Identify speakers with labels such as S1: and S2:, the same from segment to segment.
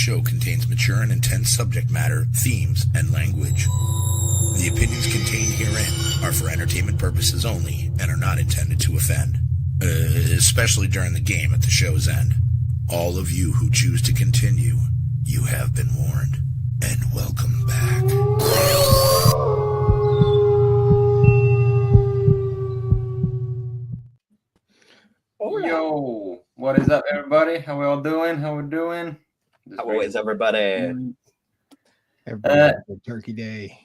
S1: show contains mature and intense subject matter, themes, and language. The opinions contained herein are for entertainment purposes only and are not intended to offend, especially during the game at the show's end. All of you who choose to continue, you have been warned, and welcome back.
S2: Yo, what is up, everybody? How we all doing? How we doing?
S3: How is everybody?
S4: Everybody Turkey Day.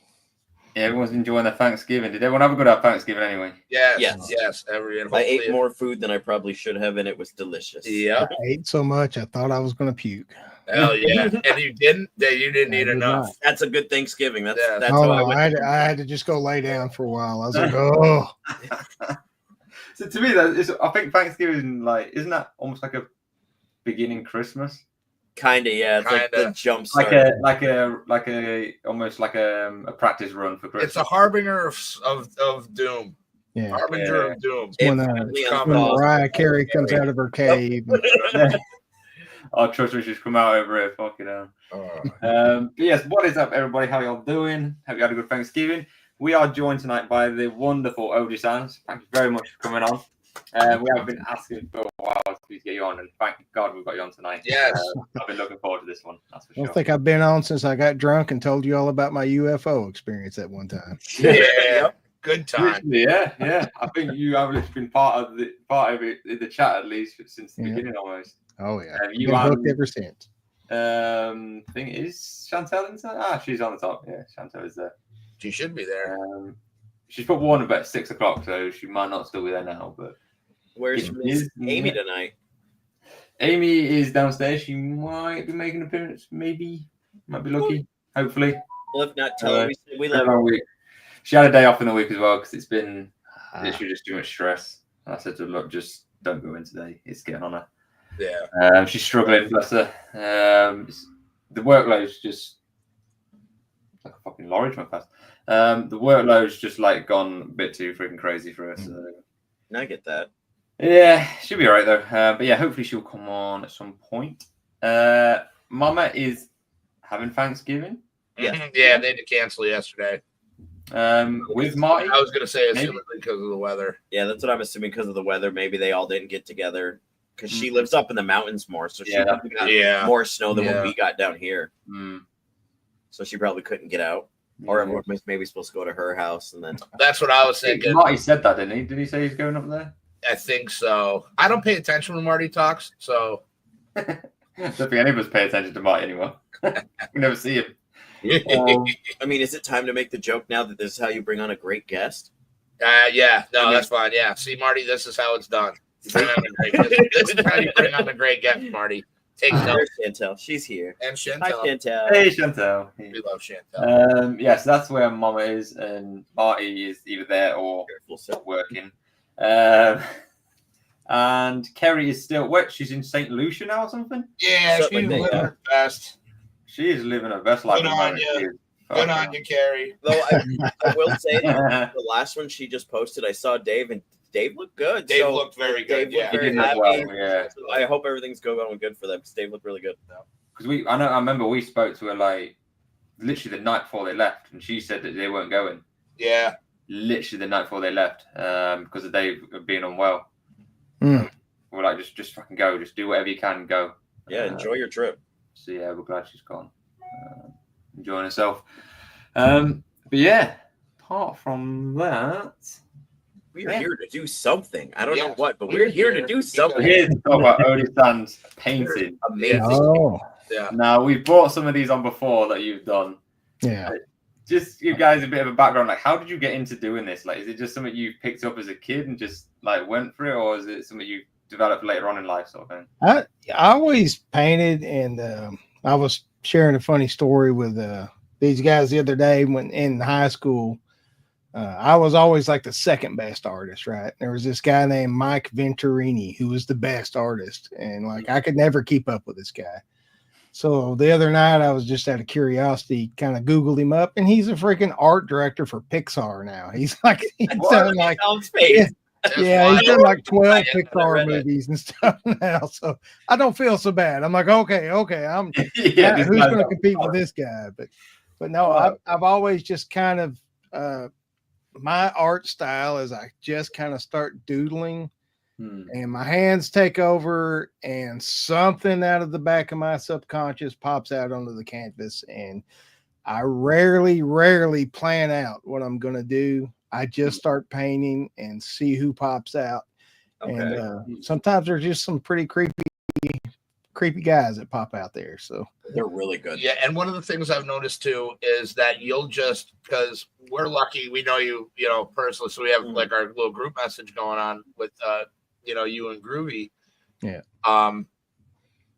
S2: Yeah, everyone's enjoying their Thanksgiving. Did everyone have a good Thanksgiving anyway?
S3: Yes.
S5: I
S3: ate more food than I probably should have, and it was delicious.
S5: Yeah.
S4: I ate so much I thought I was going to puke.
S5: Hell yeah. And you didn't? You didn't eat enough.
S4: Not.
S3: That's a good Thanksgiving. That's
S4: how I had to just go lay down for a while. I was like, oh.
S2: So to me, I think Thanksgiving, isn't that almost like a beginning Christmas?
S3: Kinda, yeah. It's like the jump start.
S2: Almost like a practice run for Christmas.
S5: It's a harbinger of doom.
S4: Yeah.
S5: Harbinger of doom.
S4: When Mariah Carey comes out of her cave.
S2: Oh, trust me, she's come out over here. Fucking hell. But yes, what is up, everybody? How y'all doing? Hope you had a good Thanksgiving. We are joined tonight by the wonderful Oji Sands. Thank you very much for coming on. We have been asking for a while to get you on, and thank God we've got you on tonight.
S5: Yes.
S2: I've been looking forward to this one. That's for sure.
S4: I don't think I've been on since I got drunk and told you all about my UFO experience at one time.
S5: Yeah. Good time.
S2: Yeah. I think you have been part of it in the chat at least since the beginning almost.
S4: Oh yeah.
S2: You
S4: been hooked ever since.
S2: Thing is Chantel inside? She's on the top. Yeah, Chantel is there.
S5: She should be there.
S2: She's put one about 6:00, so she might not still be there now. But
S3: where's Amy tonight?
S2: Amy is downstairs. She might be making an appearance. Maybe, might be lucky. Hopefully.
S3: Well, if not, tell her we love her.
S2: She had a day off in the week as well because it's been literally just too much stress. And I said to her, look, just don't go in today. It's getting on her.
S5: Yeah.
S2: She's struggling, bless her. The workload's just like a fucking lorry went past. The workload's just gone a bit too freaking crazy for her. So.
S3: I get that.
S2: Yeah, she'll be all right though. But yeah, hopefully she'll come on at some point. Mama is having Thanksgiving.
S5: Yeah, they had to cancel yesterday.
S2: With Marty.
S5: I was gonna say assuming because of the weather.
S3: Yeah, that's what I'm assuming because of the weather. Maybe they all didn't get together because she lives up in the mountains more, so she got more snow than what we got down here. So she probably couldn't get out. Or everyone was maybe supposed to go to her house, and then
S5: that's what I was thinking.
S2: Marty said that, didn't he? Did he say he's going up there?
S5: I think so. I don't pay attention when Marty talks, so
S2: I don't think any of us pay attention to Marty anymore. We never see him.
S3: I mean, is it time to make the joke now that this is how you bring on a great guest?
S5: That's fine. Yeah, see, Marty, this is how it's done. This is how you bring on a great guest, Marty. Take
S3: There's Chantel. She's here.
S5: And Chantel.
S3: Hi, Chantel.
S2: Hey, Chantel.
S5: We love Chantel.
S2: Yes, that's where Mama is, and Marty is either there or working. And Kerry is still she's in St. Lucia now or something?
S5: Yeah, she's living her best.
S2: She is living her best life.
S5: Good on you. Good on you, Kerry.
S3: Though I will say, the last one she just posted, I saw Dave, and Dave looked good.
S5: Dave looked very good.
S3: Dave looked very happy. Well, so I hope everything's going good for them because Dave looked really good.
S2: Because I remember we spoke to her literally the night before they left, and she said that they weren't going.
S5: Yeah.
S2: Literally the night before they left, because of Dave being unwell. We're like, just fucking go, just do whatever you can, go.
S3: Yeah, enjoy your trip.
S2: So yeah, we're glad she's gone, enjoying herself. But yeah, apart from that,
S3: we're here to do something. I don't know what, but we're here to do something.
S2: We're here to talk about Oji Sands painting.
S3: Amazing.
S4: Oh.
S5: Yeah.
S2: Now we've brought some of these on before that you've done.
S4: Yeah.
S2: Just give guys a bit of a background. How did you get into doing this? Is it just something you picked up as a kid and just went for it, or is it something you developed later on in life, sort of thing?
S4: I always painted, and I was sharing a funny story with these guys the other day when in high school. I was always the second best artist, right? There was this guy named Mike Venturini who was the best artist, and I could never keep up with this guy. So the other night I was just out of curiosity, kind of Googled him up, and he's a freaking art director for Pixar now. He's Yeah, he's done like 12
S3: I
S4: Pixar
S3: read it.
S4: movies and stuff now, so I don't feel so bad. I'm like, okay, I'm
S2: Yeah, this
S4: who's
S2: guy's
S4: going to
S2: not-
S4: compete with this guy? But no, I've always just kind of my art style is I just kind of start doodling. And my hands take over, and something out of the back of my subconscious pops out onto the canvas. And I rarely plan out what I'm going to do. I just start painting and see who pops out.
S3: Okay.
S4: And sometimes there's just some pretty creepy guys that pop out there. So
S3: they're really good.
S5: Yeah, and one of the things I've noticed too is that you'll just, because we're lucky, we know you, personally, so we have like our little group message going on with you and Groovy.
S4: Yeah.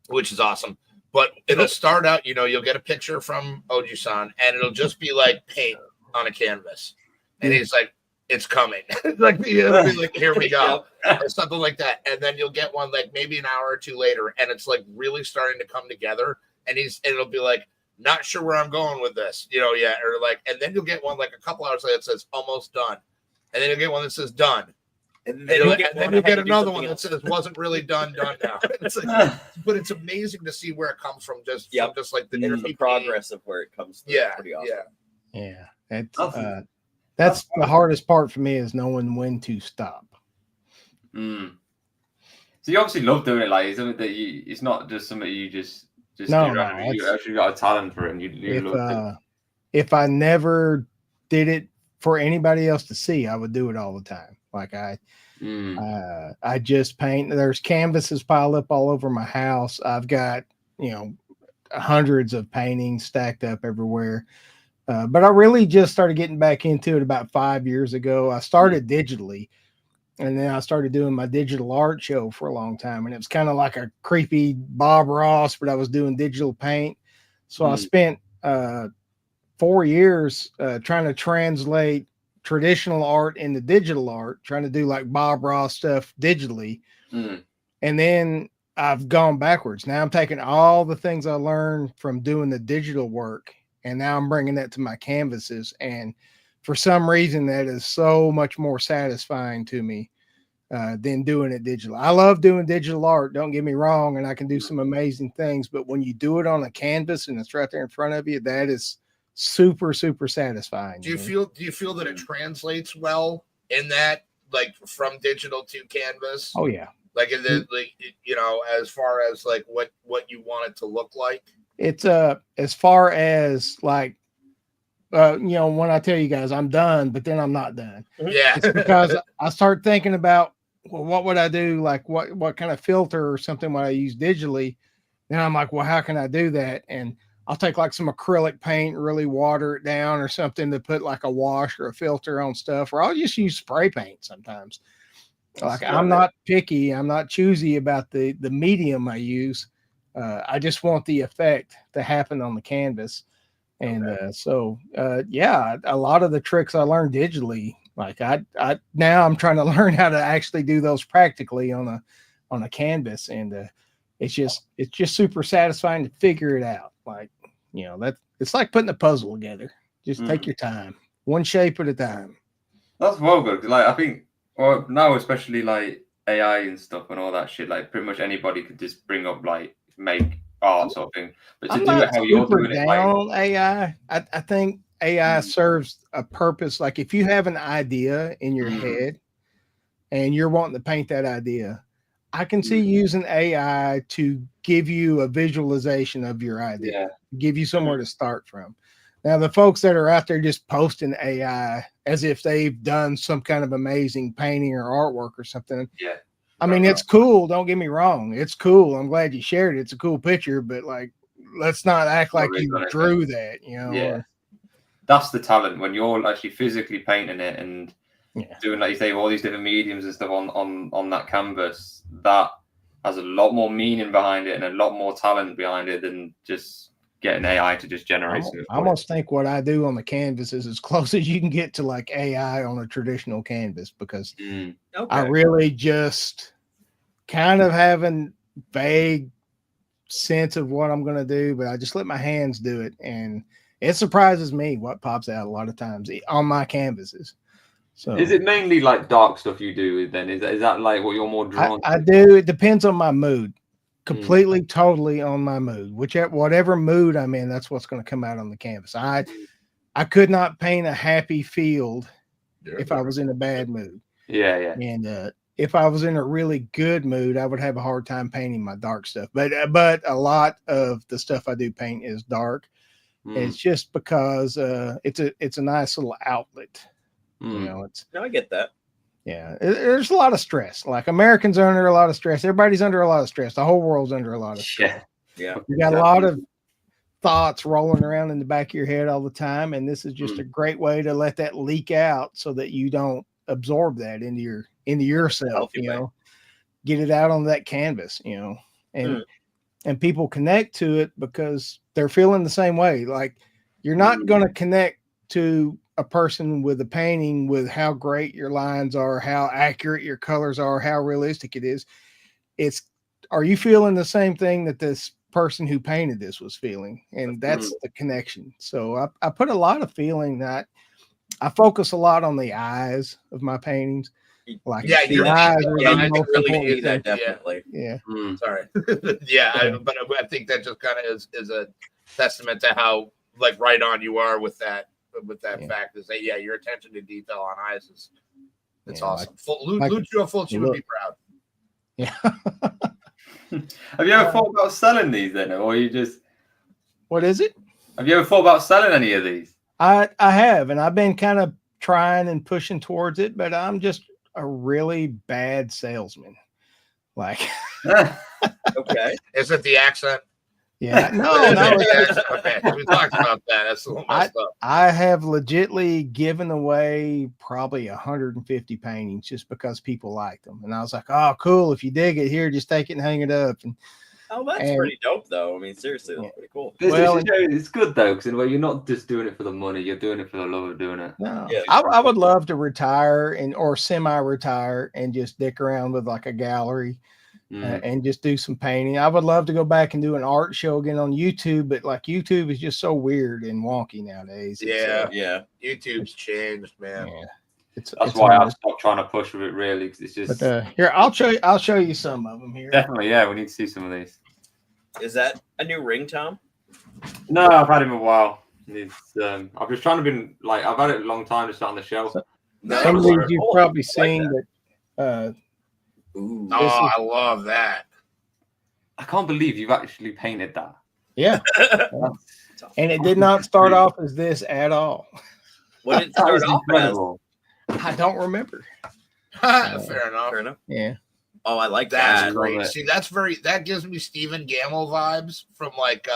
S5: Which is awesome. But it'll start out, you'll get a picture from Oji-san, and it'll just be like paint on a canvas. And he's like, it's coming. Like, it'll be like, here we go. Or something like that. And then you'll get one like maybe an hour or two later, and it's like really starting to come together. And it'll be like, not sure where I'm going with this, yet. Or like, and then you'll get one like a couple hours later that says almost done. And then you'll get one that says done. And then you'll get another one that says wasn't really done now. It's like, but it's amazing to see where it comes from. Just like
S3: the progress of where it comes through.
S5: Yeah,
S3: pretty awesome.
S4: Yeah. That's the hardest part for me is knowing when to stop.
S2: So you obviously love doing it. Like it's something that it's not just something you just
S4: no,
S2: do.
S4: No,
S2: you actually got a talent for it, and you love it.
S4: If I never did it for anybody else to see, I would do it all the time. Like I just paint. There's canvases piled up all over my house. I've got, hundreds of paintings stacked up everywhere. But I really just started getting back into it about 5 years ago. I started digitally, and then I started doing my digital art show for a long time. And it was kind of like a creepy Bob Ross, but I was doing digital paint. So I spent 4 years trying to translate traditional art into digital art, trying to do like Bob Ross stuff digitally. And then I've gone backwards. Now I'm taking all the things I learned from doing the digital work, and now I'm bringing that to my canvases. And for some reason, that is so much more satisfying to me than doing it digital. I love doing digital art. Don't get me wrong. And I can do some amazing things, but when you do it on a canvas and it's right there in front of you, that is super satisfying.
S5: Do you feel that it translates well in that, like from digital to canvas?
S4: Oh yeah.
S5: Like in the, as far as like what you want it to look like?
S4: It's as far as like when I tell you guys I'm done, but then I'm not done.
S5: Yeah.
S4: It's because I start thinking about, well, what would I do? Like what kind of filter or something would I use digitally? Then I'm like, well, how can I do that? And I'll take like some acrylic paint, really water it down or something to put like a wash or a filter on stuff, or I'll just use spray paint sometimes. Like I'm not picky. I'm not choosy about the medium I use. I just want the effect to happen on the canvas. And a lot of the tricks I learned digitally, like I now I'm trying to learn how to actually do those practically on a canvas. And it's just super satisfying to figure it out. Like, that it's like putting a puzzle together. Just take your time, one shape at a time.
S2: That's well good. Like I think, well, now especially like AI and stuff and all that shit. Like pretty much anybody could just bring up like make art sort of thing. But to do it how you're doing it,
S4: like AI, I think AI serves a purpose. Like if you have an idea in your head and you're wanting to paint that idea, I can see using AI to give you a visualization of your idea, give you somewhere to start from. Now, the folks that are out there just posting AI as if they've done some kind of amazing painting or artwork or something.
S2: Yeah.
S4: I mean, it's cool. Don't get me wrong. It's cool. I'm glad you shared it. It's a cool picture, but like, let's not act like you drew that,
S2: Yeah. That's the talent when you're actually physically painting it and doing, like you say, all these different mediums and stuff on that canvas. That has a lot more meaning behind it and a lot more talent behind it than just getting AI to just generate it.
S4: I almost think what I do on the canvas is as close as you can get to like AI on a traditional canvas, because I really just kind of have a vague sense of what I'm going to do, but I just let my hands do it. And it surprises me what pops out a lot of times on my canvases. So
S2: is it mainly like dark stuff you do then? Is that like what you're more drawn
S4: I
S2: to?
S4: do. It depends on my mood. Completely, totally on my mood. Whatever mood I'm in, that's what's going to come out on the canvas. I could not paint a happy field if I was in a bad mood.
S2: Yeah.
S4: And if I was in a really good mood, I would have a hard time painting my dark stuff. But a lot of the stuff I do paint is dark. It's just because it's a nice little outlet. You know,
S3: No, I get that.
S4: Yeah, there's a lot of stress. Like Americans are under a lot of stress. Everybody's under a lot of stress. The whole world's under a lot of stress.
S3: Yeah.
S4: You got a lot of thoughts rolling around in the back of your head all the time, and this is just a great way to let that leak out so that you don't absorb that into yourself. You know, get it out on that canvas. You know, and people connect to it because they're feeling the same way. Like you're not going to connect to a person with a painting with how great your lines are, how accurate your colors are, how realistic it is. Are you feeling the same thing that this person who painted this was feeling? And that's the connection. So I put a lot of feeling that I focus a lot on the eyes of my paintings. Like the eyes
S3: really need that definitely.
S4: Yeah.
S5: Sorry. But I think that just kind of is a testament to how like right on you are with that fact is that your attention to detail on eyes is awesome. Lucio Fulci would be proud.
S4: Yeah.
S2: Have you ever thought about selling these then, or you just?
S4: What is it?
S2: Have you ever thought about selling any of these?
S4: I have, and I've been kind of trying and pushing towards it, but I'm just a really bad salesman. Like,
S3: okay,
S5: is it the accent?
S4: Yeah, no.
S5: Okay, we talked about that. That's a little messed up.
S4: I have legitly given away probably 150 paintings just because people liked them, and I was like, "Oh, cool! If you dig it, here, just take it and hang it up." And
S3: that's pretty dope, though. I mean, seriously, that's pretty cool.
S2: It's good though, because you're not just doing it for the money; you're doing it for the love of doing it.
S4: No, I would love to retire or semi-retire and just dick around with like a gallery. And just do some painting. I would love to go back and do an art show again on YouTube, but like YouTube is just so weird and wonky nowadays.
S5: YouTube's changed, man.
S4: Yeah.
S2: That's why I've stopped trying to push with it really, because it's just.
S4: But here, I'll show you some of them here.
S2: Definitely, yeah. We need to see some of these.
S3: Is that a new ring, Tom?
S2: No, I've had him a while. I've just trying to be like I've had it a long time to start on the shelf.
S4: Some of these you've probably seen, but.
S5: Ooh, I love that.
S2: I can't believe you've actually painted that.
S4: Yeah. And it did not start off as this at all.
S3: What did it start off as?
S4: I don't remember.
S5: Fair enough.
S4: Yeah.
S3: Oh, I like
S5: that.
S3: That's
S5: great. See, that gives me Stephen Gamble vibes from like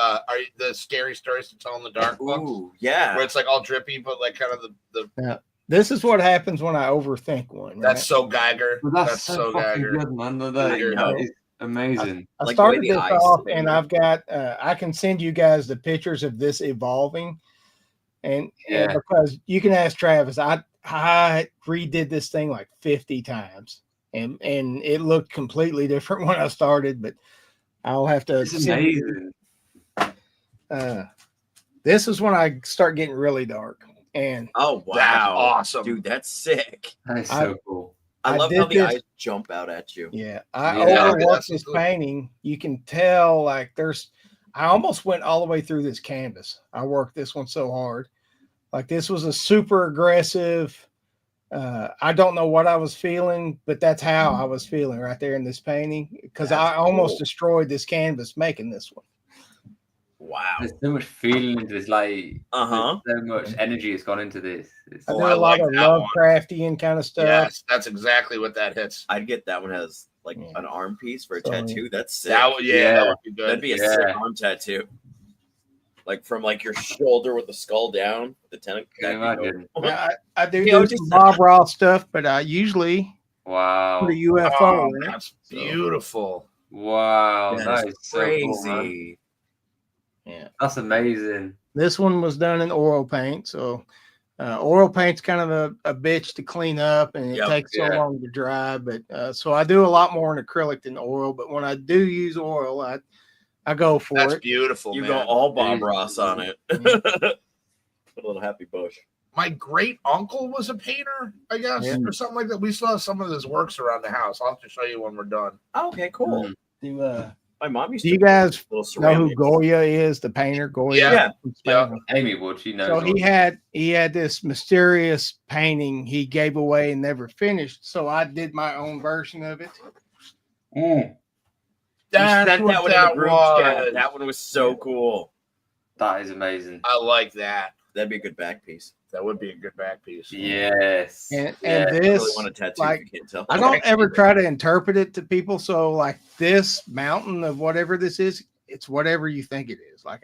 S5: the Scary Stories to Tell in the Dark books.
S3: Ooh, yeah.
S5: Where it's like all drippy, but like kind of the
S4: Yeah. This is what happens when I overthink one. Right?
S5: That's so Geiger.
S2: That's so Geiger. Good, man. It's amazing.
S4: I started this off, and I've got. I can send you guys the pictures of this evolving, and because you can ask Travis, I redid this thing like 50 times, and it looked completely different when I started. But I'll have to.
S2: It's amazing.
S4: This is when I start getting really dark. And
S3: oh wow,
S5: that's awesome,
S3: dude! That's sick.
S2: That's so cool.
S3: I love how the eyes jump out at you.
S4: Yeah, I overworked this painting. You can tell, like I almost went all the way through this canvas. I worked this one so hard. Like this was a super aggressive. I don't know what I was feeling, but that's how I was feeling right there in this painting because I almost destroyed this canvas making this one.
S3: Wow.
S2: There's so much feeling into this, like so much energy has gone into this.
S4: I do a lot of Lovecraftian kind of stuff.
S5: Yes, that's exactly what that hits.
S3: I'd get that one as like an arm piece for a tattoo. That's sick.
S5: That would be good.
S3: That'd be a sick arm tattoo. Like from like your shoulder with the skull down, the tentacle.
S4: I do some Bob Ross stuff, but I usually put a UFO in it.
S5: That's beautiful.
S2: Wow, that is
S3: crazy.
S2: So cool,
S4: yeah,
S2: that's amazing.
S4: This one was done in oil paint, so oil paint's kind of a bitch to clean up, and it takes so long to dry. But so I do a lot more in acrylic than oil. But when I do use oil, I go for it.
S5: That's beautiful.
S3: You go all Bob Ross on it. Put a little Happy Bush.
S5: my great uncle was a painter, I guess, or something like that. We still have some of his works around the house. I'll have to show you when we're done.
S3: Oh, okay, cool.
S4: My
S3: mom used
S4: to. Do you guys know who
S3: ceramics.
S4: Goya is? The painter Goya.
S5: Yeah.
S2: Amy would. She knows.
S4: So he had this mysterious painting he gave away and never finished. So I did my own version of it.
S5: That's what that was.
S3: That one was so cool.
S2: That is amazing.
S5: I like that.
S3: That'd be a good back piece.
S5: That would be a good back piece.
S2: Yes.
S4: And
S3: I
S4: this,
S3: really want a tattoo.
S4: like,
S3: if you can't tell.
S4: I don't ever try to interpret it to people. So like this mountain of whatever this is, it's whatever you think it is. Like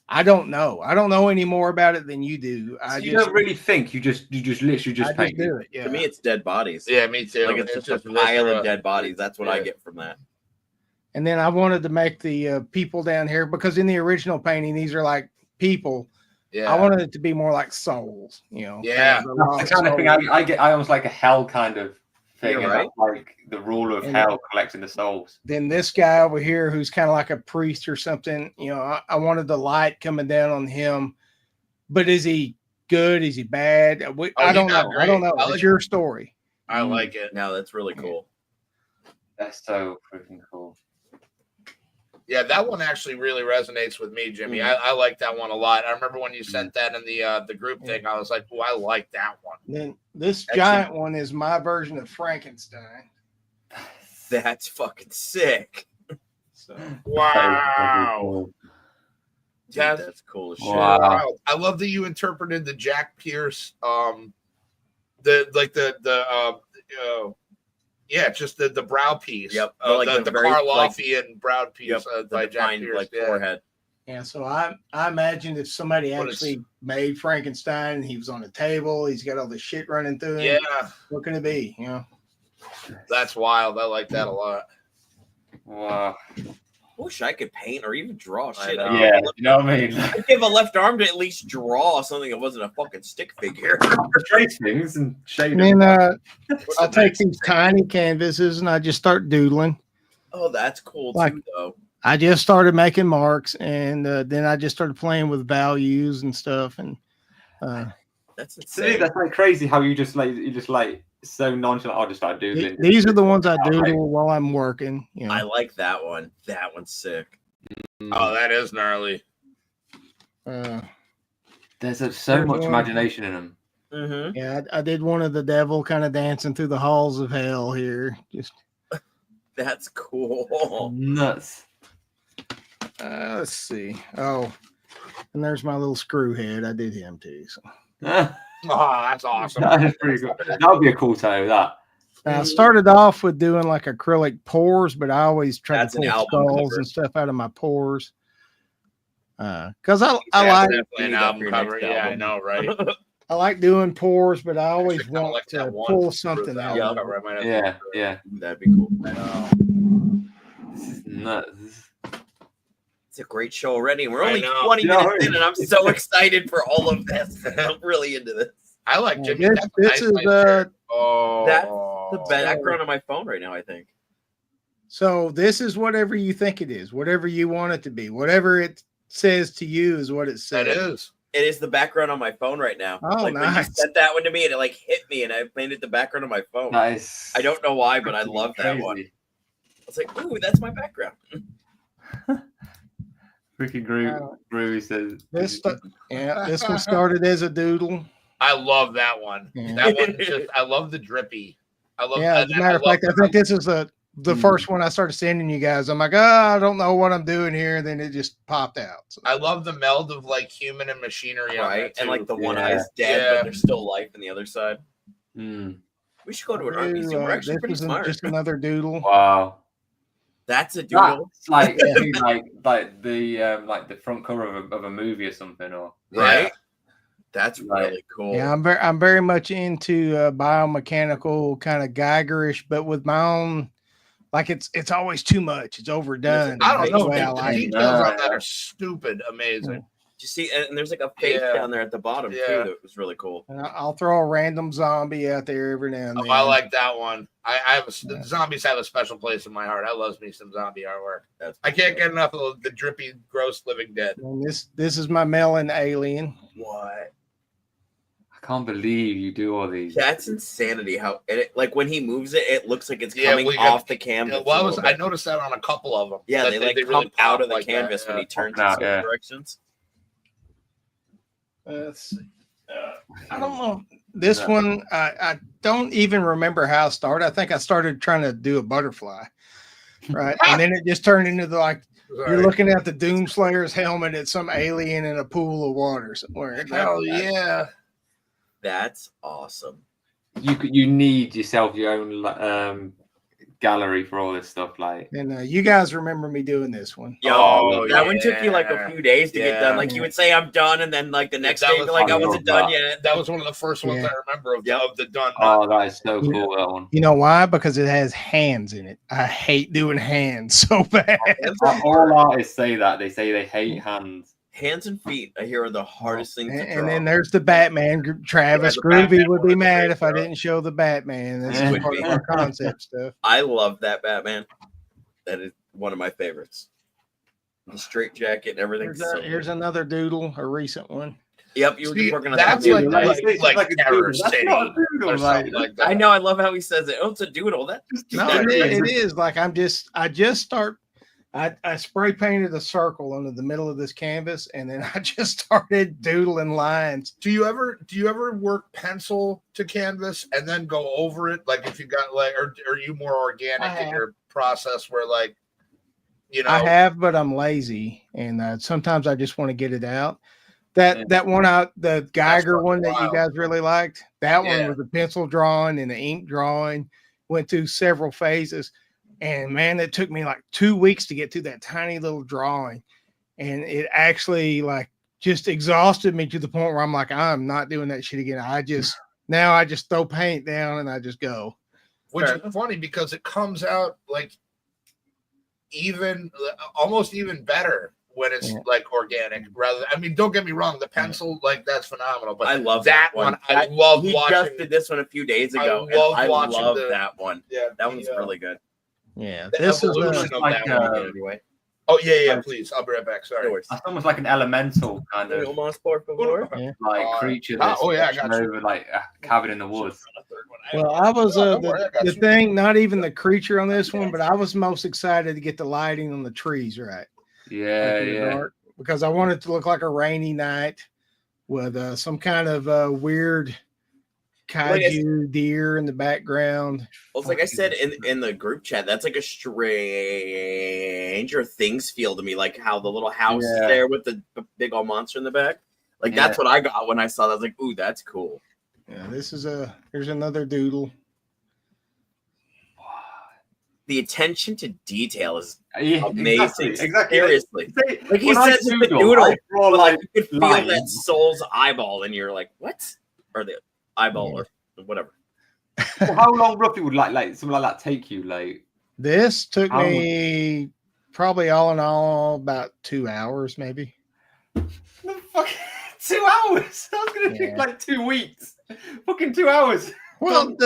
S4: I don't know. I don't know any more about it than you do.
S2: You don't really think. You just literally just paint
S4: do it. Yeah.
S3: To me, it's dead bodies.
S5: Yeah, me too.
S3: Like it's just a pile of dead bodies. That's what I get from that.
S4: And then I wanted to make the people down here because in the original painting, these are like people.
S5: Yeah.
S4: I wanted it to be more like souls, you know.
S5: Yeah.
S2: That's the kind of thing I get. I almost like a hell kind of thing,
S3: Yeah, right?
S2: like the rule of hell collecting the souls.
S4: Then this guy over here, who's kind of like a priest or something, you know, I wanted the light coming down on him. But is he good? Is he bad? I don't know. I don't know. It's your story.
S5: I like it.
S3: No, that's really cool.
S2: That's so freaking cool.
S5: Yeah, that one actually really resonates with me, Jimmy. I like that one a lot. I remember when you sent that in the group thing, I was like, "Oh, I like that one."
S4: Then this giant one is my version of Frankenstein.
S3: That's fucking sick.
S4: So
S5: wow,
S3: Dude, that's cool as shit.
S2: Wow.
S5: I love that you interpreted the Jack Pierce, just the brow piece.
S3: Yep.
S5: The Karloffian brow piece by Jack Pierce.
S3: Forehead.
S4: yeah, so I imagined if somebody actually made Frankenstein and he was on a table, he's got all the shit running through him.
S5: Yeah.
S4: What can it be? You know?
S5: That's wild. I like that a lot.
S2: Wow.
S3: I wish I could paint or even draw shit.
S2: Yeah, you know what I mean?
S3: I'd give a left arm to at least draw something that wasn't a fucking stick figure.
S2: Trace things and shade
S4: And
S2: them.
S4: then I'll take these tiny canvases and I just start doodling.
S3: Oh, that's cool
S4: Like-
S3: too, though.
S4: I just started making marks, and then I just started playing with values and stuff. And
S3: That's
S2: To me,
S3: insane.
S2: that's like crazy how you just so nonchalant. I'll just start doodling.
S4: these are the ones I doodle while I'm working. You know?
S3: I like that one. That one's sick.
S5: Oh, that is gnarly.
S2: There's so much imagination in them.
S3: Mm-hmm.
S4: Yeah, I did one of the devil kind of dancing through the halls of hell here. Just
S3: That's cool.
S2: Nuts.
S4: let's see. Oh, and there's my little screw head. I did him too. So
S2: That
S5: Oh, that's awesome.
S2: is pretty cool. That would be a cool tattoo. That.
S4: now, I started off with doing like acrylic pores, but I always try
S3: That's
S4: to
S3: an
S4: pull
S3: album
S4: skulls
S3: cover.
S4: and stuff out of my pores. Because I
S5: That's
S4: like
S5: definitely an
S3: do that
S5: album
S3: for your
S5: cover.
S3: next
S5: Yeah, I
S3: album.
S5: know, right?
S4: I like doing pores, but I always
S5: Actually, kinda
S4: want
S5: like
S4: to
S5: that one
S4: pull
S5: for
S4: something
S5: the
S4: out.
S5: album cover. I might have to
S2: Yeah,
S5: look for it.
S2: yeah.
S3: That'd be cool.
S2: This is nuts.
S3: It's a great show already. And we're
S5: I
S3: only
S5: know.
S3: 20
S2: You know,
S3: minutes in, and I'm so excited for all of this. I'm really into this.
S5: I like
S4: Yeah,
S5: Jimmy.
S4: this is
S5: Oh,
S3: That's the background on my phone right now, I think.
S4: so this is whatever you think it is, whatever you want it to be, whatever it says to you is what it says.
S5: that is.
S3: It is the background on my phone right now.
S4: Oh,
S3: like when you
S4: nice.
S3: sent that one to me, and it like hit me, and I made it the background on my phone.
S2: Nice.
S3: I don't know why, but I love that one. I was like, ooh, that's my background.
S2: Freaking Groovy says.
S4: This one started as a doodle.
S5: I love that one.
S4: Yeah.
S5: That one just. I love the drippy. I love.
S4: Yeah, as a matter of fact, I think this is the first one I started sending you guys. I'm like, I don't know what I'm doing here. And then it just popped out. So.
S5: I love the meld of like human and machinery, on
S3: Right?
S5: that,
S3: And like
S5: too.
S3: the one
S2: Yeah.
S3: eye's dead,
S5: Yeah.
S3: but there's still life in the other side.
S2: Mm.
S3: We should go to an art museum. We're actually
S4: this
S3: pretty
S4: is
S3: smart.
S4: just another doodle.
S2: Wow.
S3: That's a doodle.
S2: That's like like the front cover of a movie or something, or
S3: Right? That's
S2: Right.
S3: really cool.
S4: Yeah, I'm very much into biomechanical kind of Geigerish, but with my own, like it's always too much. It's overdone.
S5: I don't
S4: That's
S5: know.
S4: the way I
S5: The
S4: like it.
S5: details on that are stupid, amazing.
S3: You see, and there's like a face
S5: Yeah.
S3: down there at the bottom
S5: Yeah.
S3: too. That was really cool.
S4: And I'll throw a random zombie out there every now and
S5: Oh,
S4: then.
S5: I like that one. I have the zombies have a special place in my heart. I love me some zombie artwork. I can't get enough of the drippy, gross Living Dead.
S4: And this is my melon alien.
S3: What?
S2: I can't believe you do all these.
S3: That's insanity. How like when he moves it, it looks like it's coming off the canvas.
S5: Well, I noticed that on a couple of them.
S3: Yeah, they come really out of the canvas when he turns in certain directions.
S4: Let's see. I don't know. This one, I don't even remember how it started. I think I started trying to do a butterfly, right? And then it just turned into you're looking at the Doomslayer's helmet at some alien in a pool of water somewhere.
S5: Hell yeah.
S3: That's awesome.
S2: You need yourself your own gallery for all this stuff, like.
S4: And you guys remember me doing this one?
S3: That one took you like a few days to get done. Like you would say, "I'm done," and then like the next day, like I wasn't done yet.
S5: That was one of the first ones I remember of the done.
S2: Oh, that is so cool. That one.
S4: You know why? Because it has hands in it. I hate doing hands so bad.
S2: All artists say that. They say they hate hands.
S3: Hands and feet, I hear, are the hardest things to draw.
S4: And then there's the Batman. Travis Groovy would be mad if I didn't show the Batman. This is part of our concept stuff.
S3: I love that Batman. That is one of my favorites. The straight jacket and everything.
S4: Here's another doodle, a recent one.
S3: Yep, you were just working on
S5: that's
S3: that.
S5: like Terror City.
S3: I know. I love how he says it. Oh, it's a doodle.
S4: It is. Like I just start. I spray painted a circle under the middle of this canvas, and then I just started doodling lines.
S5: Do you ever work pencil to canvas and then go over it? Like if you got like, or are you more organic in your process where like, you know?
S4: I have, but I'm lazy, and sometimes I just want to get it out. That one the Geiger one that you guys really liked. That one was a pencil drawing and the ink drawing. Went through several phases. And man, it took me like 2 weeks to get to that tiny little drawing. And it actually like just exhausted me to the point where I'm like, I'm not doing that shit again. I just throw paint down and I just go.
S5: Which is funny because it comes out like almost even better when it's like organic rather. I mean, don't get me wrong, the pencil like that's phenomenal. But
S3: I love
S5: that one. I love watching.
S3: He just did this one a few days ago. I love that one. Yeah, that one's really good.
S4: Yeah,
S5: this is
S2: like
S3: anyway.
S5: Oh yeah, please. I'll be right back. Sorry.
S2: It's almost like an elemental kind of like creature that's over like a cabin in the woods.
S4: Well, I was the thing, not even the creature on this one, but I was most excited to get the lighting on the trees right.
S2: Yeah.
S4: Because I wanted it to look like a rainy night with some kind of weird kaiju deer in the background.
S3: Well, it's like I said in the group chat, that's like a Stranger Things feel to me, like how the little house is there with the big old monster in the back. Like that's what I got when I saw that. I was like, ooh, that's cool.
S4: Yeah, here's another doodle.
S3: The attention to detail is amazing.
S2: Exactly.
S3: Seriously. Like he says it's the doodle, but like you could feel that soul's eyeball, and you're like, what? Or the eyeball or whatever.
S2: Well, how long roughly would like something like that take you? Like
S4: this took me probably all in all about 2 hours, maybe.
S2: The fuck, 2 hours? I was gonna take like 2 weeks. Fucking 2 hours.
S4: Well,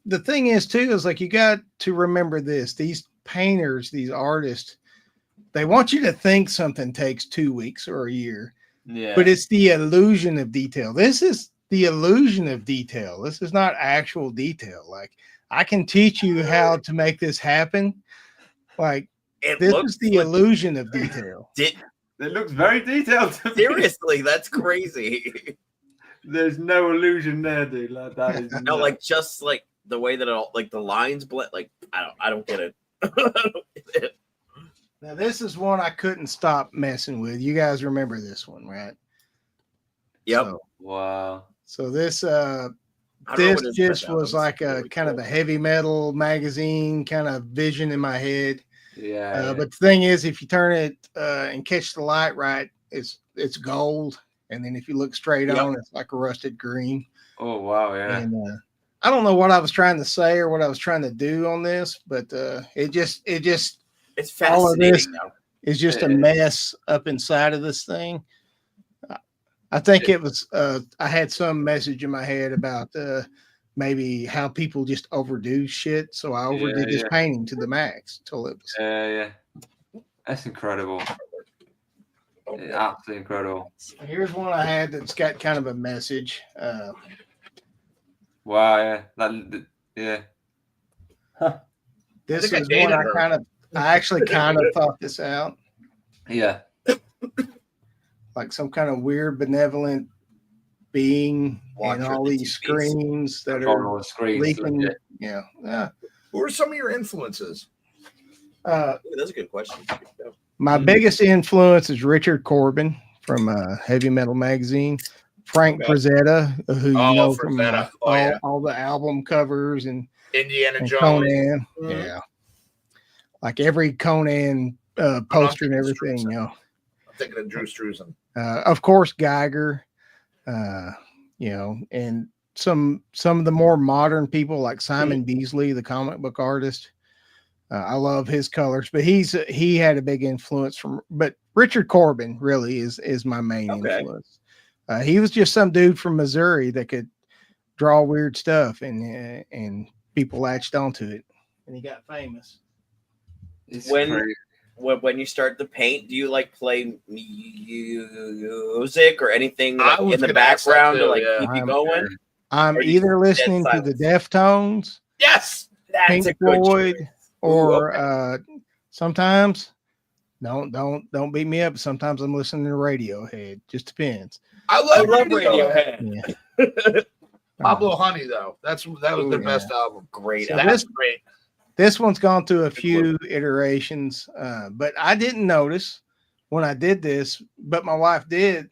S4: the thing is too is like you got to remember this. These painters, these artists, they want you to think something takes 2 weeks or a year.
S2: Yeah.
S4: But it's the illusion of detail. This is the illusion of detail. This is not actual detail. Like I can teach you how to make this happen. Like this is the illusion of detail.
S2: It looks very detailed.
S3: Seriously, that's crazy.
S2: There's no illusion there, dude. Like that is
S3: no, like just like the way that it all, like the lines blend. Like I don't get it.
S4: Now this is one I couldn't stop messing with. You guys remember this one, right?
S3: Yep.
S4: So,
S2: wow.
S4: So this just was like a kind of a heavy metal magazine kind of vision in my head.
S2: Yeah.
S4: But the thing is, if you turn it and catch the light right, it's gold, and then if you look straight on, it's like a rusted green.
S2: Oh wow, yeah.
S4: And I don't know what I was trying to say or what I was trying to do on this, but it's
S3: fascinating.
S4: All of this is just a mess up inside of this thing. I think it was I had some message in my head about maybe how people just overdo shit. So I overdid this painting to the max till it was.
S2: Yeah. That's incredible. Absolutely incredible.
S4: Here's one I had that's got kind of a message.
S2: Wow, yeah.
S4: Huh. This
S5: I
S4: is one I actually kind of thought this out.
S2: Yeah.
S4: Like some kind of weird benevolent being and all these screens that are leaking. Yeah.
S5: Who are some of your influences?
S3: That's a good question.
S4: My biggest influence is Richard Corbin from Heavy Metal Magazine. Frank Frazetta, who you know from all the album covers and
S5: Indiana Jones.
S4: Conan. Mm-hmm. Yeah. Like every Conan poster and everything, you know.
S5: I'm thinking of Drew Struzan.
S4: Of course, Geiger, you know, and some of the more modern people like Simon Beasley, the comic book artist. I love his colors, but he had a big influence but Richard Corbin really is my main influence. He was just some dude from Missouri that could draw weird stuff, and people latched onto it, and he got famous.
S3: When you start to paint, do you like play music or anything like in the background to like keep you going?
S4: I'm either listening to the Deftones,
S3: that's a good
S4: Floyd, or sometimes don't beat me up. Sometimes I'm listening to Radiohead. Just depends.
S5: I love Radiohead. Yeah. Pablo Honey though, that was their best album.
S3: Great,
S4: that's great. This one's gone through a few iterations, but I didn't notice when I did this, but my wife did.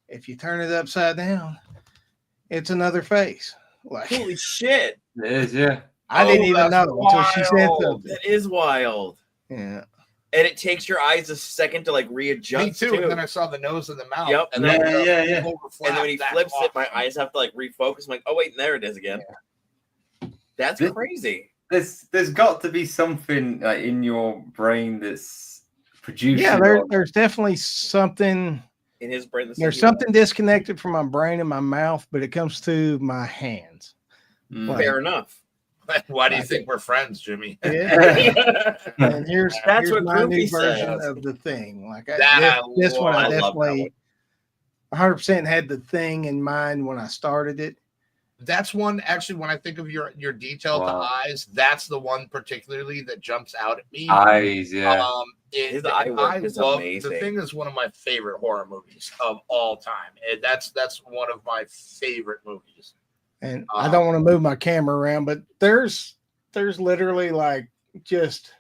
S4: If you turn it upside down, it's another face. Like
S3: holy shit!
S2: It is, yeah.
S4: I didn't even know until she said something.
S3: That is wild.
S4: Yeah.
S3: And it takes your eyes a second to like readjust.
S5: Me too. And then I saw the nose and the mouth.
S3: Yep.
S5: And
S3: then
S2: yeah.
S3: And then when he flips it, my eyes have to like refocus. I'm like, oh wait, and there it is again. Yeah. That's crazy.
S2: There's got to be something like in your brain that's producing.
S4: Yeah, there's definitely something
S3: in his brain.
S4: There's something disconnected from my brain and my mouth, but it comes to my hands.
S3: Fair enough.
S5: Why do you think we're friends, Jimmy?
S4: Yeah. And here's what my new version of the thing. Like this one, I definitely 100% had the thing in mind when I started it.
S5: That's one actually. When I think of your detail to eyes, that's the one particularly that jumps out at me.
S2: Eyes, yeah.
S3: His eye work is amazing.
S5: The Thing is one of my favorite horror movies of all time. That's one of my favorite movies.
S4: And I don't want to move my camera around, but there's literally like just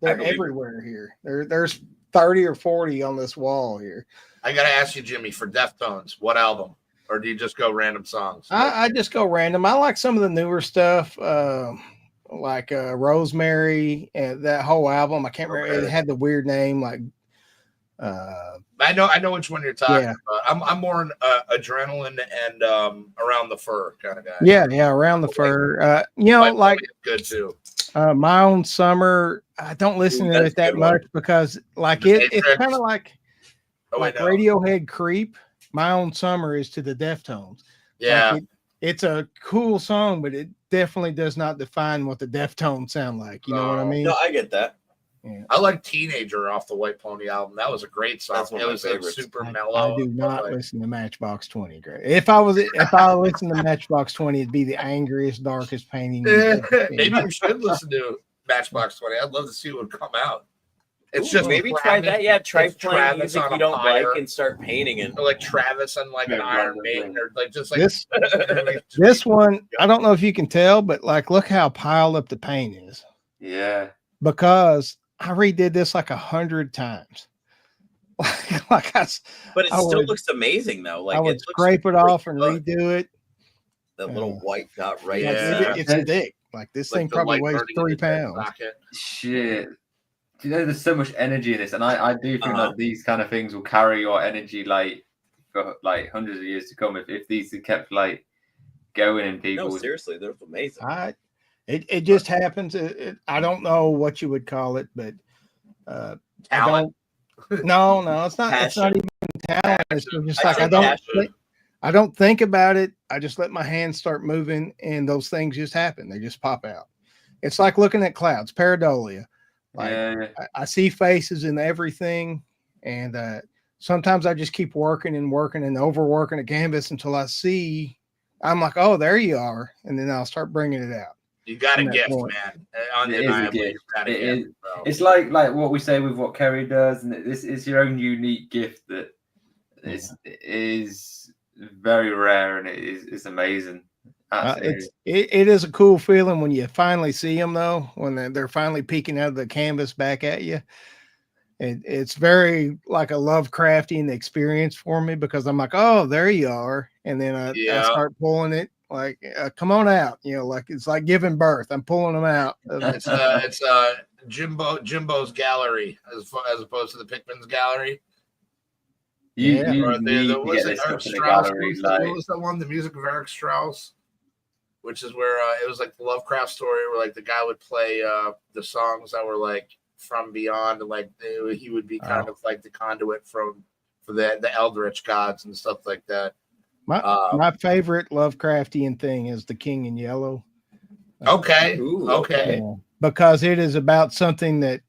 S4: they're everywhere here. There's 30 or 40 on this wall here.
S5: I gotta ask you, Jimmy, for Deftones, what album? Or do you just go random songs?
S4: I just go random. I like some of the newer stuff, like Rosemary and that whole album. I can't remember. It had the weird name, like.
S5: I know which one you're talking about. I'm more an adrenaline and around the fur kind of guy.
S4: Yeah, around the fur. You know, like
S5: good too.
S4: My Own Summer. I don't listen to it that much because, like, it's kind of like Radiohead Creep. My Own Summer is to the Deftones.
S5: Yeah.
S4: Like it's a cool song, but it definitely does not define what the Deftones sound like. You know what I mean?
S3: No, I get that.
S4: Yeah.
S5: I like Teenager off the White Pony album. That was a great song. It was like super mellow.
S4: I do not listen to Matchbox 20. Great. If I listened to Matchbox 20, it'd be the angriest, darkest painting.
S5: Maybe you should listen to Matchbox 20. I'd love to see what would come out. It's just
S3: maybe try that. Yeah, try playing music you don't like and start painting it.
S5: Or like Travis on like an Iron Maiden, or like just like
S4: this. This one, I don't know if you can tell, but like, look how piled up the paint is.
S2: Yeah.
S4: Because I redid this like 100 times.
S3: But it still looks amazing though. Like
S4: I would scrape it off and redo it.
S3: That little white dot right
S4: there. It's thick. Like this thing probably weighs 3 pounds.
S2: Shit. You know, there's so much energy in this, and I do think that these kind of things will carry your energy like for like hundreds of years to come if these are kept like going and people.
S3: No, seriously, they're amazing.
S4: It just happens. I don't know what you would call it, but
S5: talent.
S4: No, it's not. Passion. It's not even talent. It's just like I don't think about it. I just let my hands start moving, and those things just happen. They just pop out. It's like looking at clouds. Pareidolia. Like I see faces in everything, and sometimes I just keep working and overworking a canvas until I see I'm like, oh, there you are, and then I'll start bringing it out.
S5: You got a gift,
S2: point.
S5: man. Undeniably,
S2: it's like what we say with what Kerry does, and this is your own unique gift that is very rare, and it's amazing.
S4: It is a cool feeling when you finally see them, though, when they're finally peeking out of the canvas back at you. It's very like a Lovecraftian experience for me, because I'm like, oh, there you are, and then I start pulling it like, come on out, like it's like giving birth. I'm pulling them out.
S5: It's Jimbo's gallery as opposed to the Pickman's gallery. Was it Eric Strauss? What was that one? The music of Eric Strauss, which is where it was like the Lovecraft story, where like the guy would play the songs that were like from beyond, and like he would be kind of like the conduit for the Eldritch gods and stuff like that.
S4: My favorite Lovecraftian thing is The King in Yellow.
S5: Okay.
S4: Because it is about something that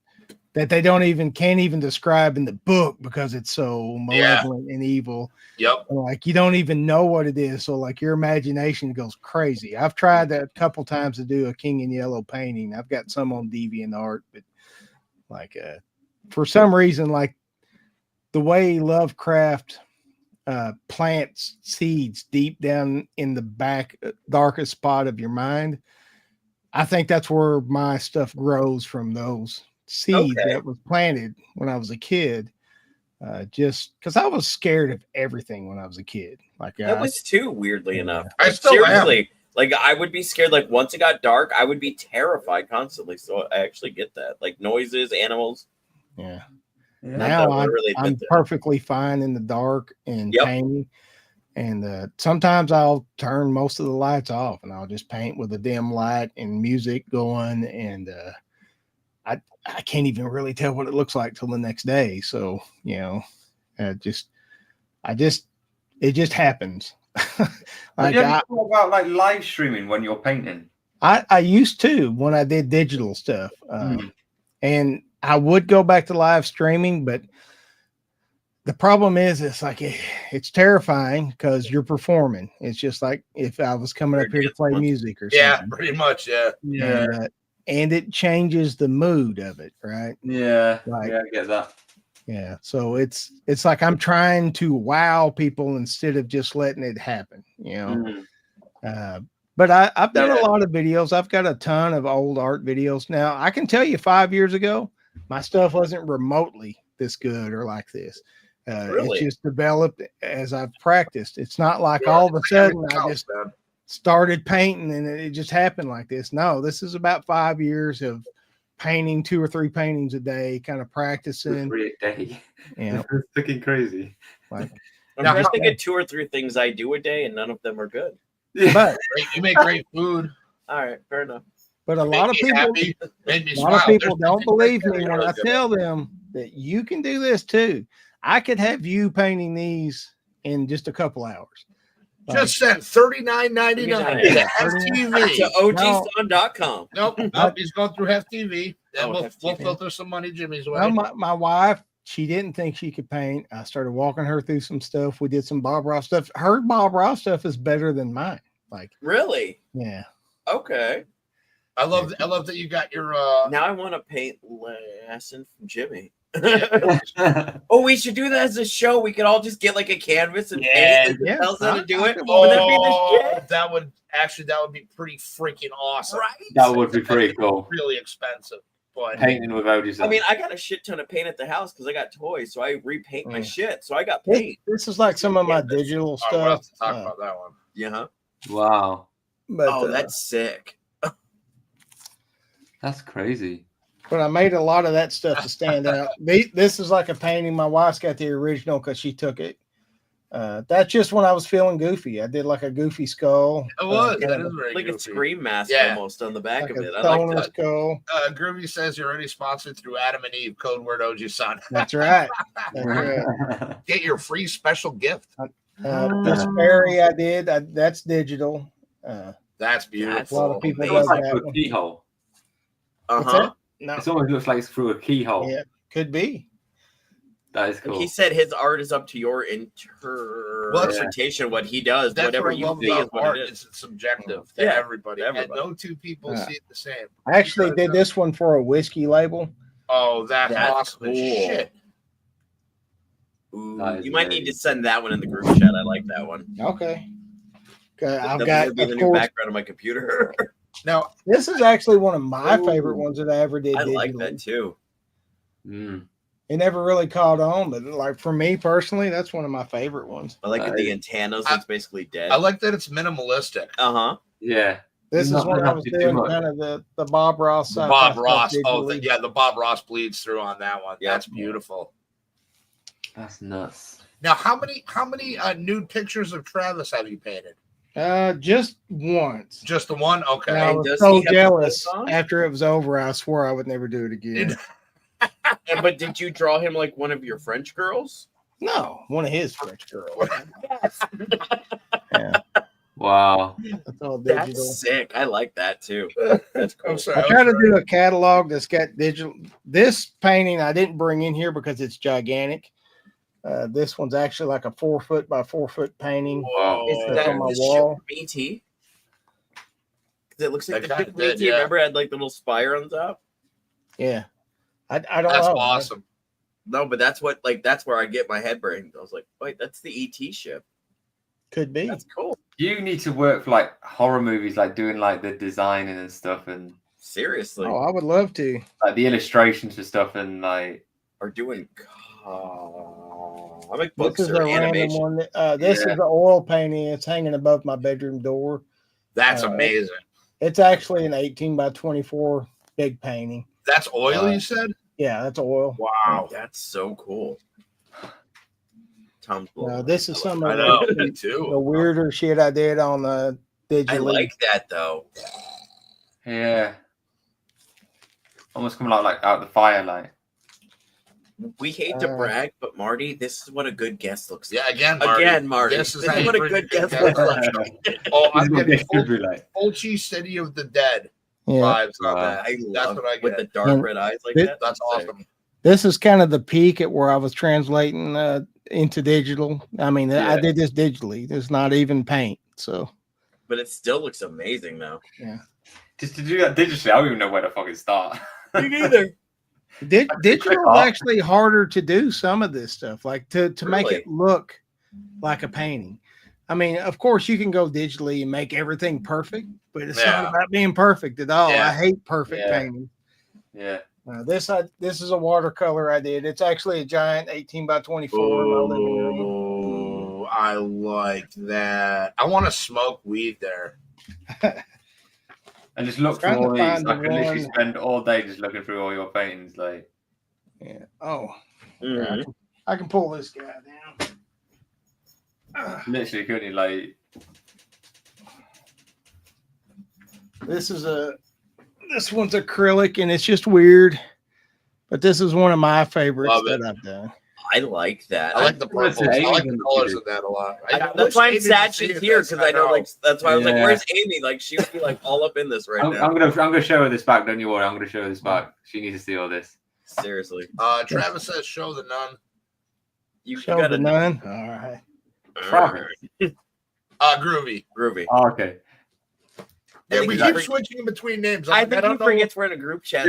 S4: they can't even describe in the book, because it's so malevolent and evil.
S5: Yep.
S4: Like you don't even know what it is, so like your imagination goes crazy. I've tried that a couple times to do a King in Yellow painting. I've got some on DeviantArt, but like for some reason, like the way Lovecraft plants seeds deep down in the back darkest spot of your mind, I think that's where my stuff grows, from those seeds that was planted when I was a kid. Just because I was scared of everything when I was a kid. Like
S3: I was too, weirdly enough.
S5: I still am.
S3: Like I would be scared. Like once it got dark, I would be terrified constantly. So I actually get that. Like noises, animals.
S4: Yeah. Now I'm perfectly fine in the dark and painting. And sometimes I'll turn most of the lights off and I'll just paint with a dim light and music going. And I can't even really tell what it looks like till the next day. So, it just happens.
S2: Like, have you thought about like live streaming when you're painting?
S4: I used to, when I did digital stuff. And I would go back to live streaming, but the problem is it's terrifying because you're performing. It's just like if I was coming up here to play music or something.
S5: Yeah, pretty much. Yeah.
S4: And it changes the mood of it, right?
S2: Yeah. I get that.
S4: Yeah. So it's like I'm trying to wow people instead of just letting it happen, But I've done a lot of videos. I've got a ton of old art videos. Now I can tell you 5 years ago, my stuff wasn't remotely this good or like this.
S3: Really?
S4: It's just developed as I've practiced. It's not like all of a sudden I just started painting and it just happened like this. No, this is about 5 years of painting 2 or 3 paintings a day, kind of practicing.
S2: 3 a day.
S4: Yeah.
S2: It's freaking crazy.
S3: I'm just thinking 2 or 3 things I do a day and none of them are good.
S4: But
S5: you make great food.
S3: All right, fair enough.
S4: But a lot of people don't believe me when I tell them that you can do this too. I could have you painting these in just a couple hours.
S5: Just send $39.99 to FTV
S3: to OGSon.com.
S5: Nope, he's going through FTV. Then we'll filter some money Jimmy's way.
S4: Well, my wife, she didn't think she could paint. I started walking her through some stuff. We did some Bob Ross stuff. Her Bob Ross stuff is better than mine. Like,
S3: really?
S4: Yeah.
S3: Okay.
S5: I love that you got your
S3: now I want to paint lesson from Jimmy. Oh, we should do that as a show. We could all just get like a canvas and paint and tell us how to do it.
S5: That would be pretty freaking awesome.
S3: Right?
S2: That would be pretty cool.
S5: Really expensive, but
S2: painting without design.
S3: I mean, I got a shit ton of paint at the house because I got toys, so I repaint my shit. So I got paint.
S4: This is like some of my digital stuff.
S5: We'll have to talk about that one.
S3: Yeah.
S2: Wow.
S4: But,
S3: that's sick.
S2: That's crazy.
S4: But I made a lot of that stuff to stand out. This is like a painting. My wife's got the original because she took it. That's just when I was feeling goofy. I did like a goofy skull.
S5: It was. That is very
S3: like
S5: goofy.
S3: a scream mask almost on the back of it. I like that.
S4: Skull.
S5: Groovy says you're already sponsored through Adam and Eve, code word OGSon.
S4: That's right. That's right.
S5: Get your free special gift.
S4: This fairy I did, that's digital.
S5: That's beautiful.
S4: A lot of people
S2: looks like a keyhole.
S4: No.
S2: It almost looks like it's through a keyhole.
S4: Yeah, could be.
S2: That is cool.
S3: He said his art is up to your interpretation. What he does,
S5: That's
S3: whatever
S5: what I
S3: you
S5: love
S3: see is
S5: about
S3: what
S5: art.
S3: it is.
S5: It's subjective to everybody. And no two people see it the same.
S4: I actually did this one for a whiskey label.
S5: Oh, that's awesome
S3: cool.
S5: shit.
S3: Ooh, you might need to send that one in the group chat. I like that one.
S4: Okay. I've
S3: That's
S4: got
S3: gonna be the new background of my computer.
S5: Now,
S4: this is actually one of my favorite ones that I ever did.
S3: I like that too.
S4: It never really caught on, but like for me personally, that's one of my favorite ones.
S3: I like that the antennas. It's basically dead.
S5: I like that it's minimalistic.
S2: Yeah.
S4: This is what I was doing, kind of the Bob Ross.
S5: Bob Ross. Oh, the Bob Ross bleeds through on that one. Yeah. That's beautiful.
S2: That's nuts.
S5: Now, how many nude pictures of Travis have you painted?
S4: Just once.
S5: Just the one? Okay.
S4: And I was so jealous after it was over. I swore I would never do it again.
S3: But did you draw him like one of your French girls?
S4: No, one of his French girls.
S2: Yeah. Wow.
S4: That's all digital.
S3: That's sick. I like that too. That's cool.
S4: I try to do a catalog that's got digital. This painting I didn't bring in here because it's gigantic. This one's actually like a 4 foot by 4 foot painting.
S3: Whoa. Is that
S4: on my wall?
S3: BT? It looks like the BT. Remember, it had like the little spire on top.
S4: Yeah, I don't know.
S5: That's awesome.
S3: No, but that's where I get my head brain. I was like, wait, that's the ET ship.
S4: Could be.
S3: That's cool.
S2: You need to work for like horror movies, like doing like the designing and stuff, and
S3: seriously.
S4: Oh, I would love to.
S2: Like the illustrations for stuff, and like
S3: or doing. I make
S4: books or animation. One. This is an oil painting. It's hanging above my bedroom door.
S5: That's amazing.
S4: It's actually an 18 by 24 big painting.
S5: That's oil, you said?
S4: Yeah, that's oil.
S3: Wow, that's so cool.
S4: This is some of the weirder shit I did on the digital.
S3: I like that though.
S2: Yeah. Almost coming out like out the firelight.
S3: We hate to brag, but Marty, this is what a good guest looks like.
S5: Yeah, again, Marty.
S3: This is what a good guest looks like.
S5: Oh, I'm getting full cheese City of the Dead vibes on that. That's what I get.
S3: With the dark red eyes like that.
S5: That's awesome.
S4: This is kind of the peak at where I was translating into digital. I mean, I did this digitally. There's not even paint, so.
S3: But it still looks amazing now.
S4: Yeah.
S2: Just to do that digitally, I don't even know where to fucking start.
S3: Me neither.
S4: Digital is actually harder to do some of this stuff, like to make it look like a painting. I mean, of course, you can go digitally and make everything perfect, but it's not about being perfect at all. I hate perfect painting.
S2: Yeah.
S4: This is a watercolor I did. It's actually a giant 18 by 24 in my living room.
S5: Oh, I like that. I want to smoke weed there.
S2: And just look through all these. I can literally spend all day just looking through all your paintings. Like,
S4: yeah. Oh, I can pull this guy down.
S2: Literally, couldn't you? Like,
S4: this one's acrylic and it's just weird, but this is one of my favorites that I've done.
S3: I like that.
S5: I like the purples. I like the colors of that a lot.
S3: That's why I'm sad she's here because I know, like, that's why I was like, "Where's Amy?" Like, she would be like all up in this right now.
S2: I'm gonna show her this back. Don't you worry. I'm gonna show her this back. She needs to see all this.
S3: Seriously.
S5: Travis says, "Show the nun."
S4: You show the nun. All right.
S2: Travis.
S5: Groovy.
S2: Oh, okay.
S5: Yeah, we keep switching in between names.
S3: I think he forgets we're in a group chat.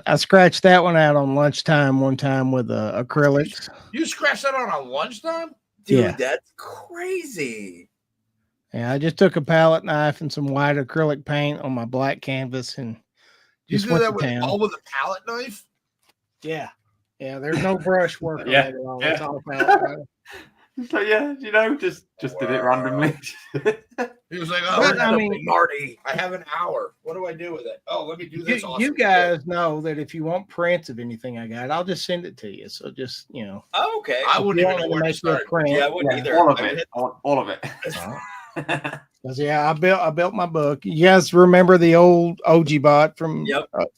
S4: I scratched that one out on lunchtime one time with acrylics.
S5: You scratched that out on lunchtime?
S3: Dude, that's crazy.
S4: Yeah, I just took a palette knife and some white acrylic paint on my black canvas and just went to town.
S5: All with a palette knife?
S4: Yeah. Yeah, there's no brush work on it at all. It's all palette knife.
S2: So just did it randomly.
S5: He was like, Marty, I have an hour. What do I do with it? Oh, let me do this.
S4: You guys know that if you want prints of anything I got, I'll just send it to you. So just,
S3: Oh, okay.
S5: I wouldn't even know where to start.
S3: Yeah, I wouldn't either.
S2: All of it. All of it.
S4: Yeah, I built my book. You guys remember the old OG bot from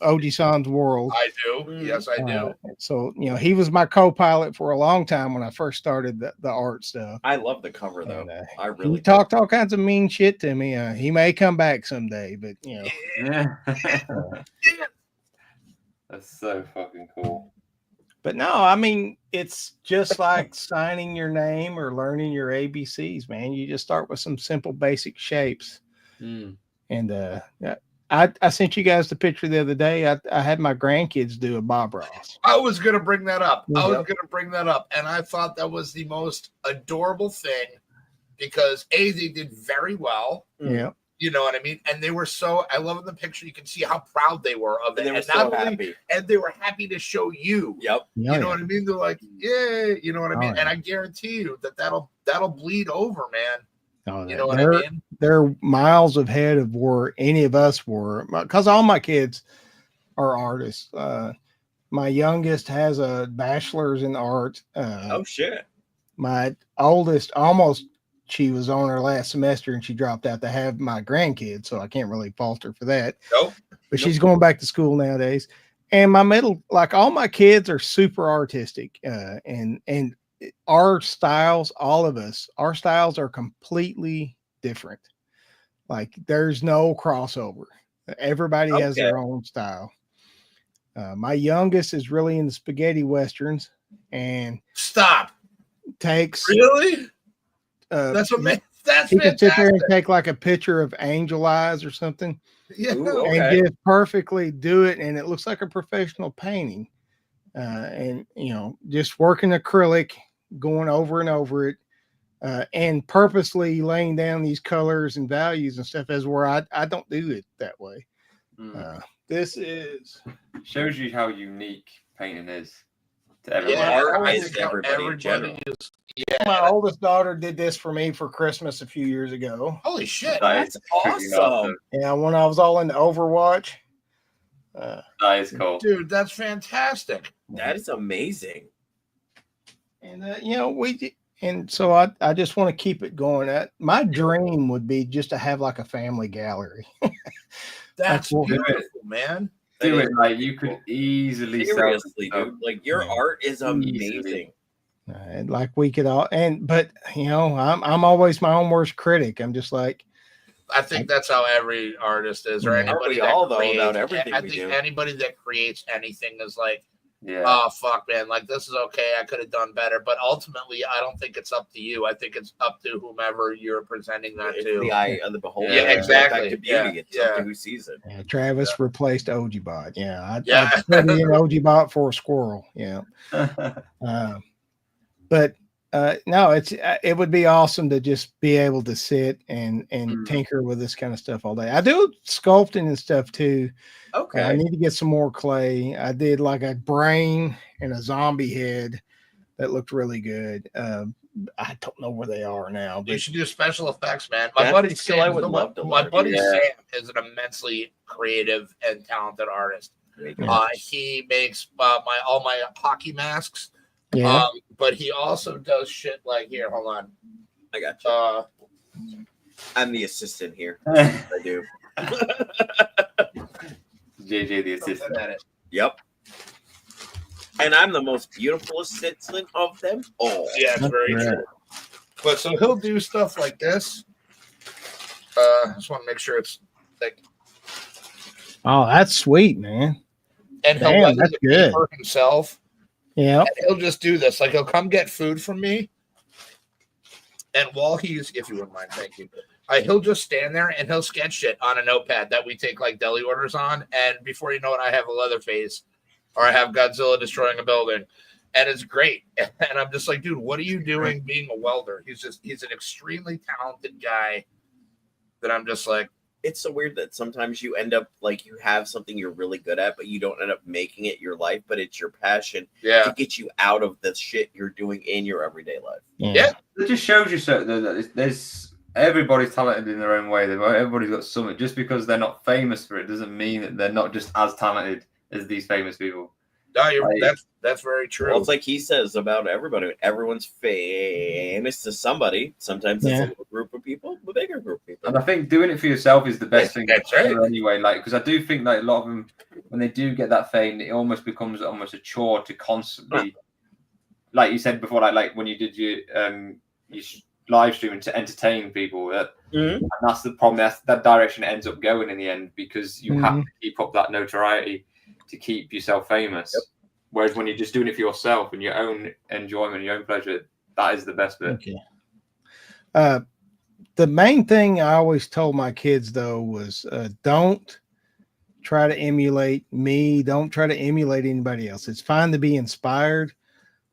S4: Oji-san's World?
S5: I do. Yes, I do.
S4: So he was my co-pilot for a long time when I first started the art stuff.
S3: I love the cover though.
S4: And,
S3: I really
S4: he talked all kinds of mean shit to me. He may come back someday, but
S2: That's so fucking cool.
S4: But no, I mean, it's just like signing your name or learning your ABCs, man. You just start with some simple basic shapes. And I sent you guys the picture the other day. I had my grandkids do a Bob Ross.
S5: I was going to bring that up. And I thought that was the most adorable thing because they did very well.
S4: Yeah.
S5: You know what I mean? And they were I love in the picture, you can see how proud they were of it.
S3: And they were so happy.
S5: And they were happy to show you.
S3: Yep.
S5: You know what I mean? They're like, yeah, you know what I mean? And I guarantee you that'll bleed over, man.
S4: Oh,
S5: you know what I mean?
S4: They're miles ahead of where any of us were because all my kids are artists. My youngest has a bachelor's in art.
S3: Oh, shit.
S4: My oldest she was on her last semester and she dropped out to have my grandkids, so I can't really fault her for that.
S5: Nope.
S4: But she's going back to school nowadays. And my middle, like all my kids are super artistic. And our styles, all of us, our styles are completely different. Like there's no crossover. Everybody has their own style. My youngest is really into spaghetti westerns and takes
S5: really. That's amazing. That's
S4: he can sit there and take like a picture of angel eyes or something, and just perfectly do it, and it looks like a professional painting. And just working acrylic, going over and over it, and purposely laying down these colors and values and stuff. As where I don't do it that way. This
S2: shows you how unique painting is to everyone.
S3: Everybody in general.
S4: My oldest daughter did this for me for Christmas a few years ago.
S5: Holy shit.
S3: That's awesome.
S4: Yeah, when I was all into Overwatch.
S2: That is cool.
S5: Dude, that's fantastic.
S3: That is amazing.
S4: And, so I just want to keep it going. My dream would be just to have like a family gallery.
S5: That's beautiful, man.
S2: Do it like you could easily
S3: seriously, dude. Like your art is amazing.
S4: Like we could all, but I'm always my own worst critic. I'm just like,
S5: I think that's how every artist is, or anybody about everything. I think anybody that creates anything is like, oh fuck, man, like this is okay. I could have done better, but ultimately, I don't think it's up to you. I think it's up to whomever you're presenting that to.
S3: The eye of the beholder.
S5: Yeah, exactly.
S3: It's up to who sees it.
S4: Yeah, Travis replaced OGBot. Yeah, I put in OGBot for a squirrel. Yeah. But no, it would be awesome to just be able to sit and tinker with this kind of stuff all day. I do sculpting and stuff too.
S3: Okay.
S4: I need to get some more clay. I did like a brain and a zombie head that looked really good. I don't know where they are now. But
S5: you should do special effects, man. My buddy Sam, Sam is an immensely creative and talented artist. He makes all my hockey masks.
S4: Yeah.
S5: But he also does shit like here. Hold on,
S3: I got you. I'm the assistant here. I do.
S2: JJ the assistant at it.
S3: Yep. And I'm the most beautiful assistant of them all.
S5: Yeah, it's very true. But so he'll do stuff like this. I just want to make sure it's like.
S4: Oh, that's sweet, man.
S5: And that's good for himself.
S4: Yeah.
S5: And he'll just do this. Like he'll come get food from me. And while he's, if you wouldn't mind, thank you. He'll just stand there and he'll sketch shit on a notepad that we take like deli orders on. And before you know it, I have a Leatherface or I have Godzilla destroying a building. And it's great. And I'm just like, dude, what are you doing being a welder? He's an extremely talented guy that I'm just like,
S3: it's so weird that sometimes you end up like you have something you're really good at, but you don't end up making it your life, but it's your passion to get you out of the shit you're doing in your everyday life.
S5: Yeah.
S2: It just shows you that there's everybody's talented in their own way. Everybody's got something. Just because they're not famous for it doesn't mean that they're not just as talented as these famous people.
S5: No, that's very true.
S3: Well, it's like he says about everybody. Everyone's famous to somebody. Sometimes it's a little group of people, a bigger group of people.
S2: And I think doing it for yourself is the best thing ever anyway. Like, because I do think like a lot of them, when they do get that fame, it almost becomes almost a chore to constantly, like you said before, like when you did your live streaming to entertain people. And that's the problem. That direction it ends up going in the end because you have to keep up that notoriety. to keep yourself famous. Yep. Whereas when you're just doing it for yourself and your own enjoyment, your own pleasure, that is the best bit.
S4: Okay. The main thing I always told my kids though was don't try to emulate me. Don't try to emulate anybody else. It's fine to be inspired,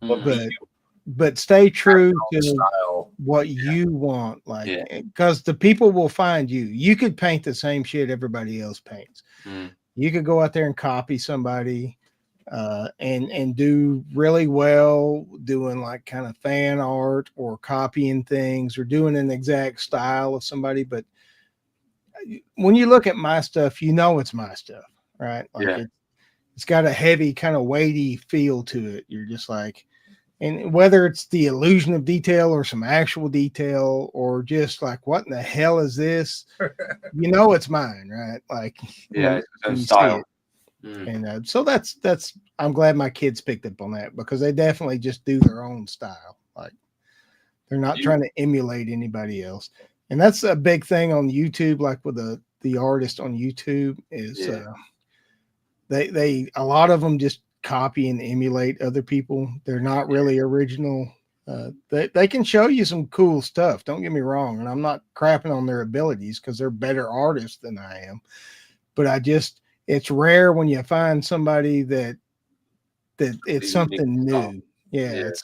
S4: but stay true to what you want. Like, because the people will find you. You could paint the same shit everybody else paints. You could go out there and copy somebody and do really well doing like kind of fan art or copying things or doing an exact style of somebody. But when you look at my stuff, you know it's my stuff, right? Like it's got a heavy kind of weighty feel to it. You're just like, and whether it's the illusion of detail or some actual detail or just like, what in the hell is this? You know it's mine, right? Like,
S2: it's own style.
S4: And so that's I'm glad my kids picked up on that, because they definitely just do their own style. Like, they're not trying to emulate anybody else. And that's a big thing on YouTube, like with the artist on YouTube is they a lot of them just copy and emulate other people. They're not really original. They can show you some cool stuff, don't get me wrong, and I'm not crapping on their abilities because they're better artists than I am, but it's rare when you find somebody that it's something new. It's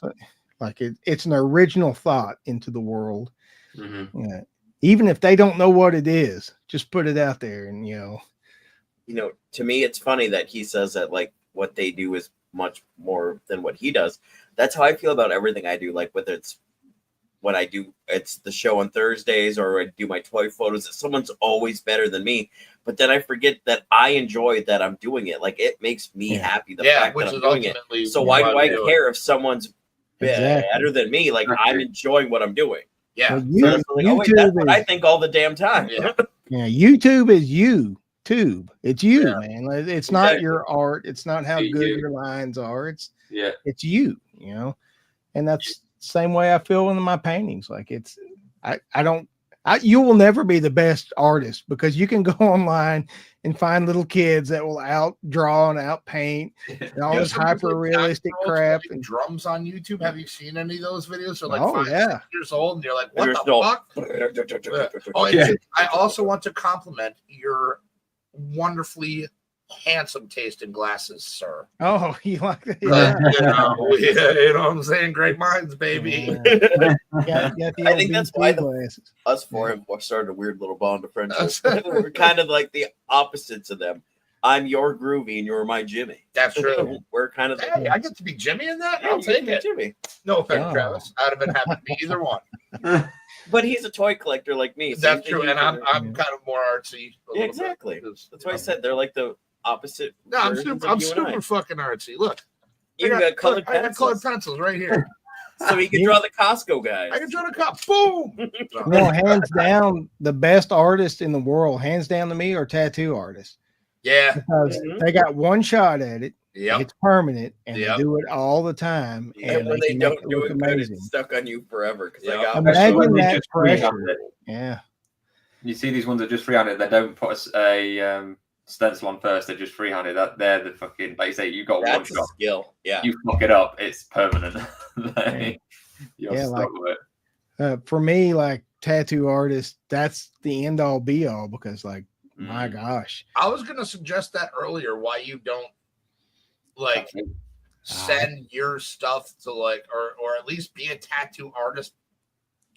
S4: like it's an original thought into the world. Even if they don't know what it is, just put it out there. And
S3: to me it's funny that he says that like what they do is much more than what he does. That's how I feel about everything I do. Like whether it's what I do, it's the show on Thursdays, or I do my toy photos. Someone's always better than me, but then I forget that I enjoy that I'm doing it. Like it makes me happy. The fact that I'm doing it. So why do I care if someone's better than me? Like I'm enjoying what I'm doing.
S4: Yeah,
S3: well, YouTube that's what I think all the damn time.
S4: YouTube is YouTube. It's you, man. It's not your art. It's not how good your lines are. It's you. And that's same way I feel in my paintings. Like you will never be the best artist, because you can go online and find little kids that will out draw and out paint and all this hyper realistic crap.
S5: And drums on YouTube. Have you seen any of those videos? They're like 6 years old, and you're like, what the fuck? I also want to compliment your wonderfully handsome taste in glasses, sir.
S4: Oh, you like that?
S5: You know what I'm saying? Great minds, baby.
S3: I think that's why us four have started a weird little bond of friendship. We're kind of like the opposites of them. I'm your Groovy and you're my Jimmy.
S5: That's true.
S3: We're kind of
S5: I get to be Jimmy in that? I'll take it. Jimmy. No offense, Travis. I'd have been happy to be either one.
S3: But he's a toy collector like me.
S5: So that's true, and I'm kind of more artsy.
S3: Exactly. That's why I said they're like the opposite.
S5: No, I'm super fucking artsy. Look,
S3: I got colored
S5: pencils right here.
S3: So he can draw the Costco guys.
S5: I can draw the cop. Boom.
S4: Hands down, the best artists in the world, hands down to me, are tattoo artists.
S5: Yeah,
S4: because they got one shot at it. It's permanent, and they do it all the time.
S3: And when they don't do it good, it's stuck on you forever.
S4: Imagine that pressure. Yeah.
S2: You see these ones that just freehanded. They don't put a stencil on first. They're just freehanded. They're the fucking, like you say, you got one shot.
S3: Skill. Yeah.
S2: You fuck it up, it's permanent. You're stuck with
S4: it. For me, like tattoo artists, that's the end all be all, because like, my gosh.
S5: I was gonna suggest that earlier. Why you don't like send your stuff to like, or at least be a tattoo artist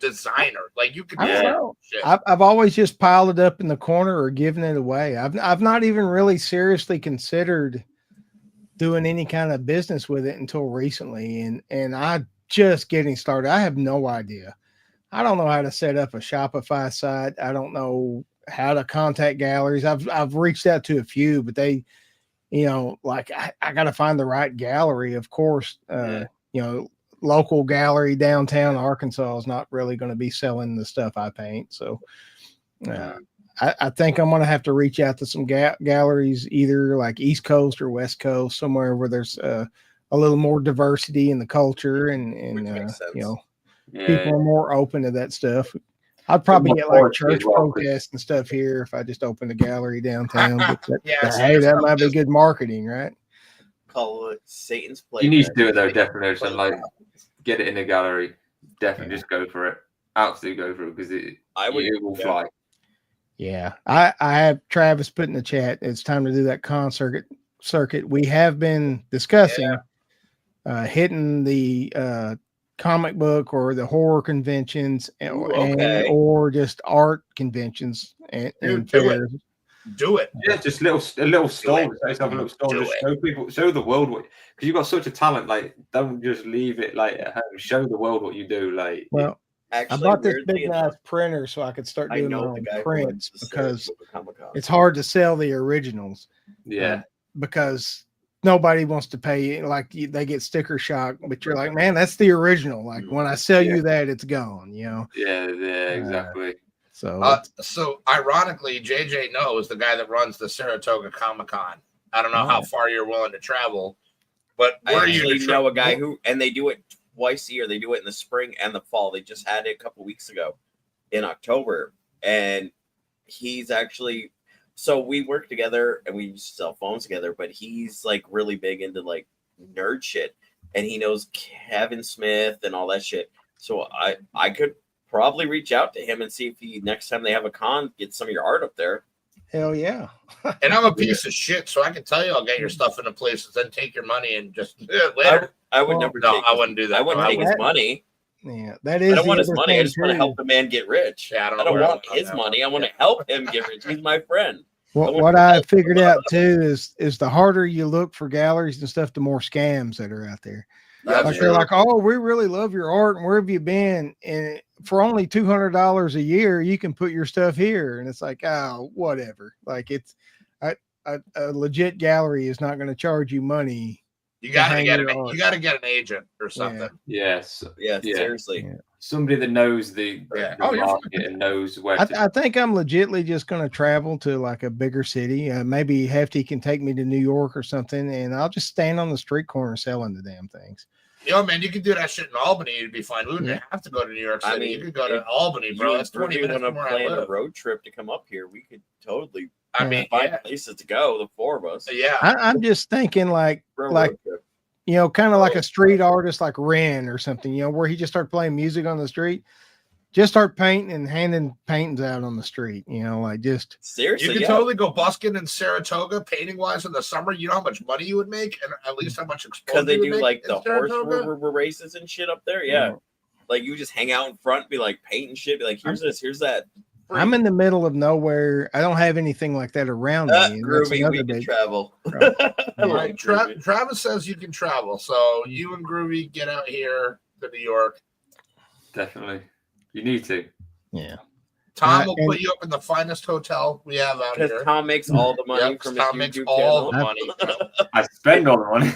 S5: designer. Like you could.
S4: I've always just piled it up in the corner or given it away. I've not even really seriously considered doing any kind of business with it until recently, and I just getting started. I have no idea. I don't know how to set up a Shopify site. I don't know how to contact galleries. I've reached out to a few, but they, like I got to find the right gallery. Of course, local gallery downtown Arkansas is not really going to be selling the stuff I paint. So I think I'm going to have to reach out to some galleries, either like East Coast or West Coast, somewhere where there's a little more diversity in the culture and people are more open to that stuff. I'd probably get like church protests and stuff here if I just opened a gallery downtown. Hey, that might be good marketing, right?
S3: Call it Satan's Playground.
S2: You need to do it though, definitely. So like, get it in a gallery. Definitely, just go for it. Absolutely go for it because it will fly.
S4: Yeah, I have Travis put in the chat. It's time to do that concert circuit. We have been discussing hitting the comic book or the horror conventions or just art conventions and
S5: do it.
S2: Yeah, just a little stall. Just have a little stall. Just show people, show the world what, because you've got such a talent. Like, don't just leave it like at home. Show the world what you do. Like,
S4: well, actually, I bought this big nice printer so I could start doing my own prints because it's hard to sell the originals.
S2: Yeah,
S4: because nobody wants to pay. Like they get sticker shock, but you're like, man, that's the original. Like when I sell you that, it's gone. You know.
S2: Yeah, exactly.
S5: So ironically, JJ knows the guy that runs the Saratoga Comic-Con. I don't know how far you're willing to travel, but
S3: I actually know a guy who, and they do it twice a year. They do it in the spring and the fall. They just had it a couple weeks ago in October, and he's actually, so we work together and we used to sell phones together, but he's like really big into like nerd shit, and he knows Kevin Smith and all that shit. So I could probably reach out to him and see if he, next time they have a con, get some of your art up there.
S4: Hell yeah.
S5: And I'm a piece of shit, so I can tell you I'll get your stuff into places, then take your money and just later.
S3: I would never. No,
S5: I wouldn't do that.
S3: I wouldn't take his money.
S4: Yeah, that is.
S3: I don't want his money. I just want to help the man get rich.
S5: Yeah, I don't
S3: want his money. I want to help him get rich. He's my friend.
S4: What I figured out too is the harder you look for galleries and stuff, the more scams that are out there. Like they're like, oh, we really love your art, and where have you been? And for only $200 a year, you can put your stuff here, and it's like, oh, whatever. Like it's a legit gallery is not going to charge you money.
S5: You got to get an agent or something.
S2: Yes.
S3: Yeah. Seriously.
S4: Yeah.
S2: Somebody that knows the market and knows where.
S4: I think I'm legitly just going to travel to like a bigger city. Maybe Hefty can take me to New York or something, and I'll just stand on the street corner selling the damn things.
S5: Yo, man, you could do that shit in Albany. You'd be fine. We wouldn't have to go to New York City. You could go to Albany, bro. That's 20 minutes from where I live.
S3: A road trip to come up here. We could totally.
S5: Find
S3: places to go. The four of us.
S5: Yeah,
S4: I'm just thinking like you know, kind of like a street artist like Ren or something. You know, where he just started playing music on the street. Just start painting and handing paintings out on the street, you know, like just
S3: seriously.
S5: You could totally go busking in Saratoga painting wise in the summer. You know how much money you would make and at least how much exposure.
S3: Because they do like the horse races and shit up there. Yeah. Like you just hang out in front, be like painting shit, be like, here's this, here's that.
S4: I'm in the middle of nowhere. I don't have anything like that around me.
S3: Groovy, we can travel.
S5: Right. Travis says you can travel. So you and Groovy get out here to New York.
S2: Definitely. You need to.
S4: Yeah.
S5: Tom will put you up in the finest hotel we have out here.
S3: Because Tom makes all the money from his YouTube channel.
S5: The money.
S2: I spend all the money.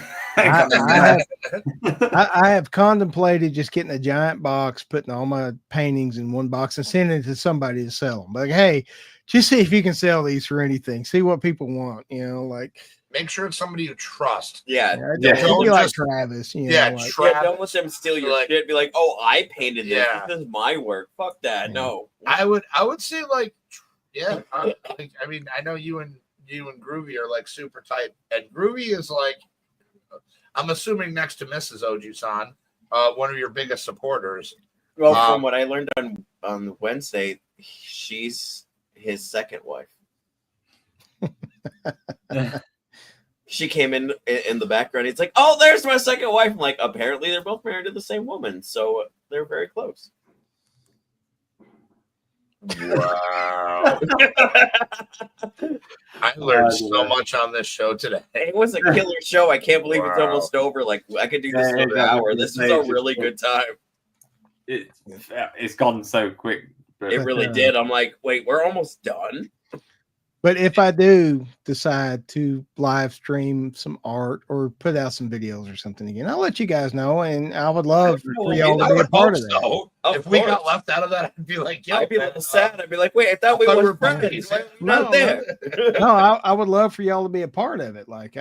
S4: I have contemplated just getting a giant box, putting all my paintings in one box and sending it to somebody to sell them. Like, hey, just see if you can sell these for anything. See what people want, you know, like.
S5: Make sure it's somebody you trust.
S4: Don't be like Travis. You know,
S3: don't let them steal your shit. Be like, oh, I painted this. This is my work. Fuck that. No.
S5: I would say like, I mean, I know you and Groovy are like super tight, and Groovy is like, I'm assuming next to Mrs. Oju-san, one of your biggest supporters.
S3: Well, from what I learned on Wednesday, she's his second wife. She came in the background. It's like, oh, there's my second wife. I'm like, apparently they're both married to the same woman, so they're very close.
S5: Wow. I learned so much on this show today.
S3: It was a killer show. I can't believe it's almost over. Like, I could do this for an hour. This was a really good time.
S2: It's gone so quick.
S3: It really did. I'm like, wait, we're almost done.
S4: But if I do decide to live stream some art or put out some videos or something again, I'll let you guys know. And I would love for y'all to be a part of that.
S5: If we got left out of that, I'd be like,
S3: I'd be a little sad. I'd be like, wait, I thought we were friends. Not there.
S4: No, I would love for y'all to be a part of it. Like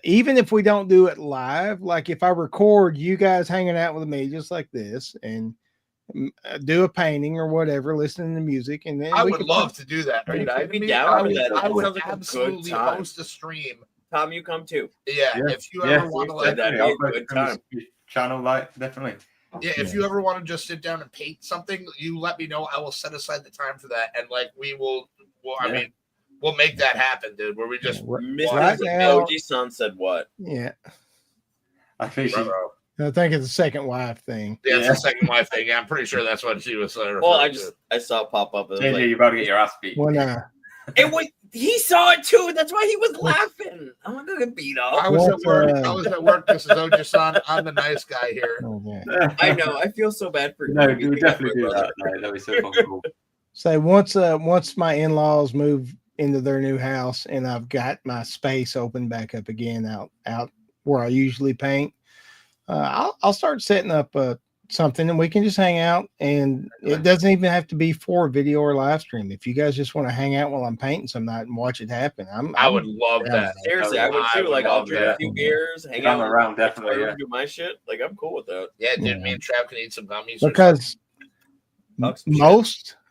S4: even if we don't do it live, like if I record you guys hanging out with me just like this, and do a painting or whatever, listening to music, and then
S5: I would love to do that. Are you
S3: I'd be
S5: kidding me?
S3: down for that.
S5: I would
S3: Sounds like a good
S5: absolutely
S3: time.
S5: host a stream.
S3: Tom, you come too.
S5: Yeah, if you ever want to like
S3: that'd be a good time.
S2: Channel, like, definitely.
S5: Yeah, if you ever want to just sit down and paint something, you let me know. I will set aside the time for that, and like we will. I mean, we'll make that happen, dude. Where we just
S4: right now,
S3: OG son said what?
S4: Yeah,
S2: I think
S4: I think it's a second wife thing.
S5: Yeah, it's a second wife thing. Yeah, I'm pretty sure that's what she was saying.
S3: Well, I saw it pop up.
S2: JJ, you're about to get your ass beat.
S4: When
S3: he saw it too. That's why he was laughing. I'm not gonna beat up.
S5: I was at work. This is OG-san. I'm the nice guy here.
S3: I know. I feel so bad for you.
S2: No, you would definitely do that. That'd be so fucking cool.
S4: So once my in-laws move into their new house and I've got my space open back up again out where I usually paint, I'll start setting up something and we can just hang out, and it doesn't even have to be for video or live stream. If you guys just want to hang out while I'm painting some night and watch it happen, I
S5: would love that.
S3: Seriously, I would too. Like, I'll drink a few beers, hang out
S2: around, definitely.
S3: Do my shit. Like, I'm cool with that.
S5: Yeah, dude. Me and Trav can eat some gummies
S4: because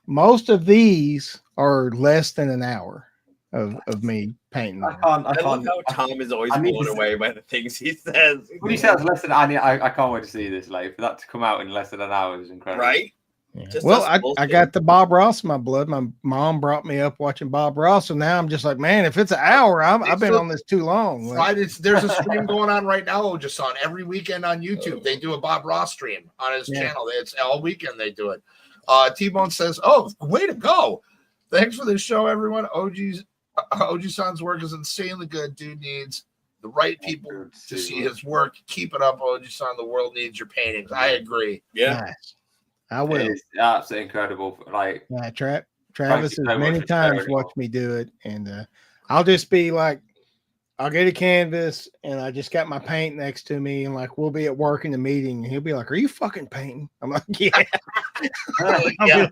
S4: most of these are less than an hour of me painting.
S3: I love how Tom is always blown away by the things he says.
S2: When he says less than, I can't wait to see this. Like, for that to come out in less than an hour is incredible,
S3: right?
S4: Yeah. Well, I got the Bob Ross in my blood. My mom brought me up watching Bob Ross, so now I'm just like, man, if it's an hour, I've been on this too long.
S5: There's a stream going on right now, just on every weekend on YouTube. They do a Bob Ross stream on his channel. It's all weekend they do it. T-Bone says, "Oh, way to go! Thanks for this show, everyone. OG-san's work is insanely good. Dude needs the right people to see his work. Keep it up, OG-san. The world needs your paintings." I agree.
S3: Yeah.
S4: Nice. I will.
S2: It's absolutely incredible. Like,
S4: Travis has many times watched me do it, and I'll just be like, I'll get a canvas, and I just got my paint next to me, and like we'll be at work in the meeting, and he'll be like, "Are you fucking painting?" I'm like, "Yeah."
S5: Yeah.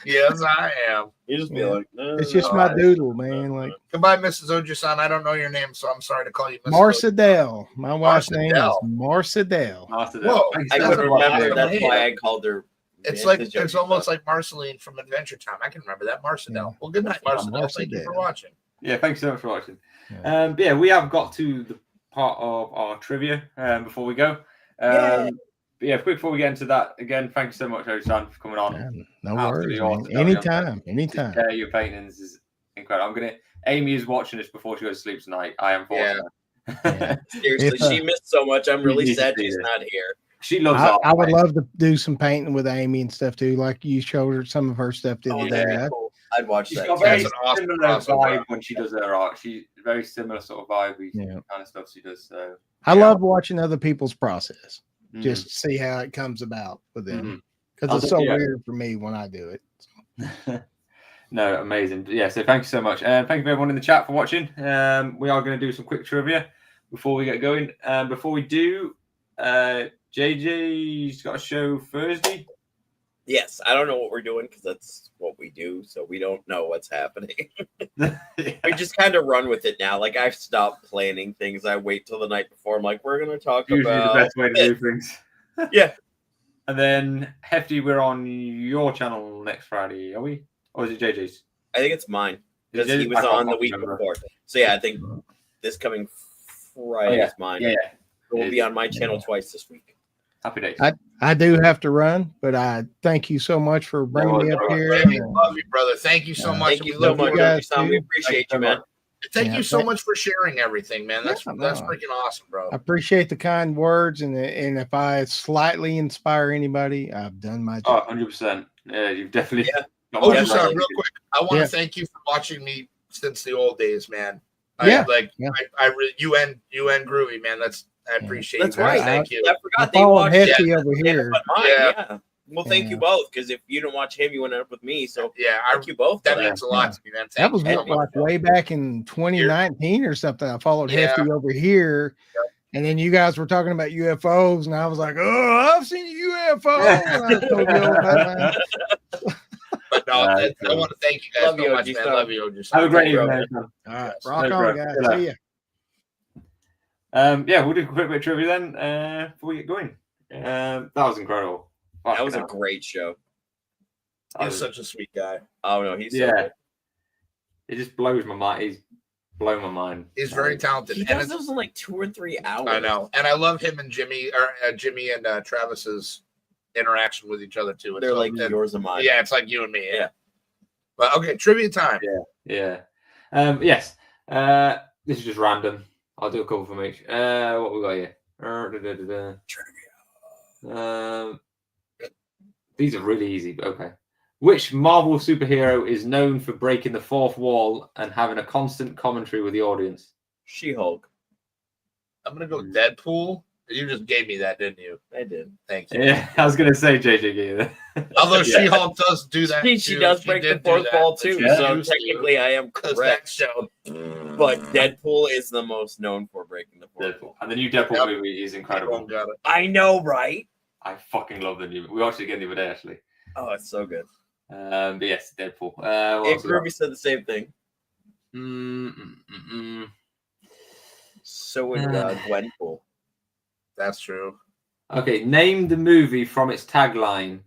S5: Yes, I am.
S3: You just be like,
S4: "It's just my doodle, man." Like,
S5: goodbye, Mrs. OG-san. I don't know your name, so I'm sorry to call you Mrs.
S4: Marcedale. My wife's name is Marcedale.
S5: Whoa,
S3: I couldn't remember. That's why I called her.
S5: It's almost like Marceline from Adventure Time. I can remember that. Marcedale. Well, good night, Marcedale. Thank you for watching.
S2: Yeah, thanks so much for watching. Yeah, we have got to the part of our trivia before we go. Quick before we get into that, again, thank you so much, OG-san, for coming on.
S4: No worries. Awesome. Anytime.
S2: Your paintings is incredible. Amy is watching this before she goes to sleep tonight. I am fortunate.
S3: Yeah. Seriously, she missed so much. I'm really sad she's not here.
S2: She loves
S4: I would love to do some painting with Amy and stuff too. Like you showed her some of her stuff the other day.
S3: Cool. I'd watch
S2: She's
S3: that.
S2: got very similar vibe when she does her art. She's very similar sort of vibe kind of stuff she does. So
S4: I love watching other people's process, just to see how it comes about with them. Because it's so weird for me when I do it.
S2: No, amazing. Yeah, so thank you so much. Thank you everyone in the chat for watching. We are going to do some quick trivia before we get going. Before we do, JJ's got a show Thursday.
S3: Yes, I don't know what we're doing because that's what we do, so we don't know what's happening. We just kind of run with it now. Like, I've stopped planning things. I wait till the night before. I'm like, we're going to talk
S2: usually
S3: about...
S2: the best way to do things.
S3: Yeah.
S2: And then, Hefty, we're on your channel next Friday, are we? Or is it JJ's?
S3: I think it's mine because he was on the week before. So, yeah, I think this coming Friday is mine.
S2: Yeah.
S3: We'll be on my channel twice this week.
S2: Happy days.
S4: I do have to run, but I thank you so much for bringing me up here.
S5: Love you, brother. Thank you so much.
S3: Thank you so much, guys. We appreciate you, man.
S5: Thank you so much for sharing everything, man. That's freaking awesome, bro.
S4: I appreciate the kind words, and if I slightly inspire anybody, I've done my job.
S2: 100%. Yeah, you've definitely.
S5: Yeah. Real quick, I want to thank you for watching me since the old days, man. I really, you and Groovy, man. I appreciate
S3: That's
S5: you.
S3: right.
S5: Thank you.
S3: I forgot they watched
S4: Hefty over here.
S3: Yeah. Well, thank you both, because if you didn't watch him, you went up with me. So thank you both.
S5: That means a lot to me, man.
S4: That was like way back in 2019 or something. I followed Hefty over here. And then you guys were talking about UFOs, and I was like, "Oh, I've seen a UFO." And I told you all about that.
S5: But no, I want to thank you guys so much, man. Love you, OG.
S2: Have a great evening.
S4: All right, rock on, guys. See ya.
S2: We'll do a quick bit of trivia then before we get going. That was incredible.
S3: That was a great show.
S5: He's such a sweet guy.
S3: Oh no, he's so good.
S2: It just blows my mind. He's blown my mind.
S5: He's very talented.
S3: He does those in like 2 or 3 hours.
S5: I know, and I love him and Jimmy and Travis's interaction with each other too.
S3: They're like yours and mine.
S5: Yeah, it's like you and me. Yeah. But okay, trivia time.
S2: Yeah. Yes. This is just random. I'll do a couple from each. What we got here? Trivia. These are really easy, but okay. Which Marvel superhero is known for breaking the fourth wall and having a constant commentary with the audience?
S3: She-Hulk.
S5: I'm gonna go Deadpool. You just gave me that, didn't you?
S3: I did.
S5: Thank you.
S2: Yeah, I was gonna say JJ gave that.
S5: Although She-Hulk does do that.
S3: She does break the fourth wall too.
S5: Yeah.
S3: So technically, I am correct.
S5: Show.
S3: But Deadpool is the most known for breaking the fourth wall.
S2: And the new Deadpool movie is incredible.
S5: Got it.
S3: I know, right?
S2: I fucking love the new. We watched it again the other day, actually.
S3: Oh, it's so good.
S2: But yes, Deadpool.
S3: Ruby said the same thing. So would Gwenpool.
S5: That's true.
S2: Okay, name the movie from its tagline,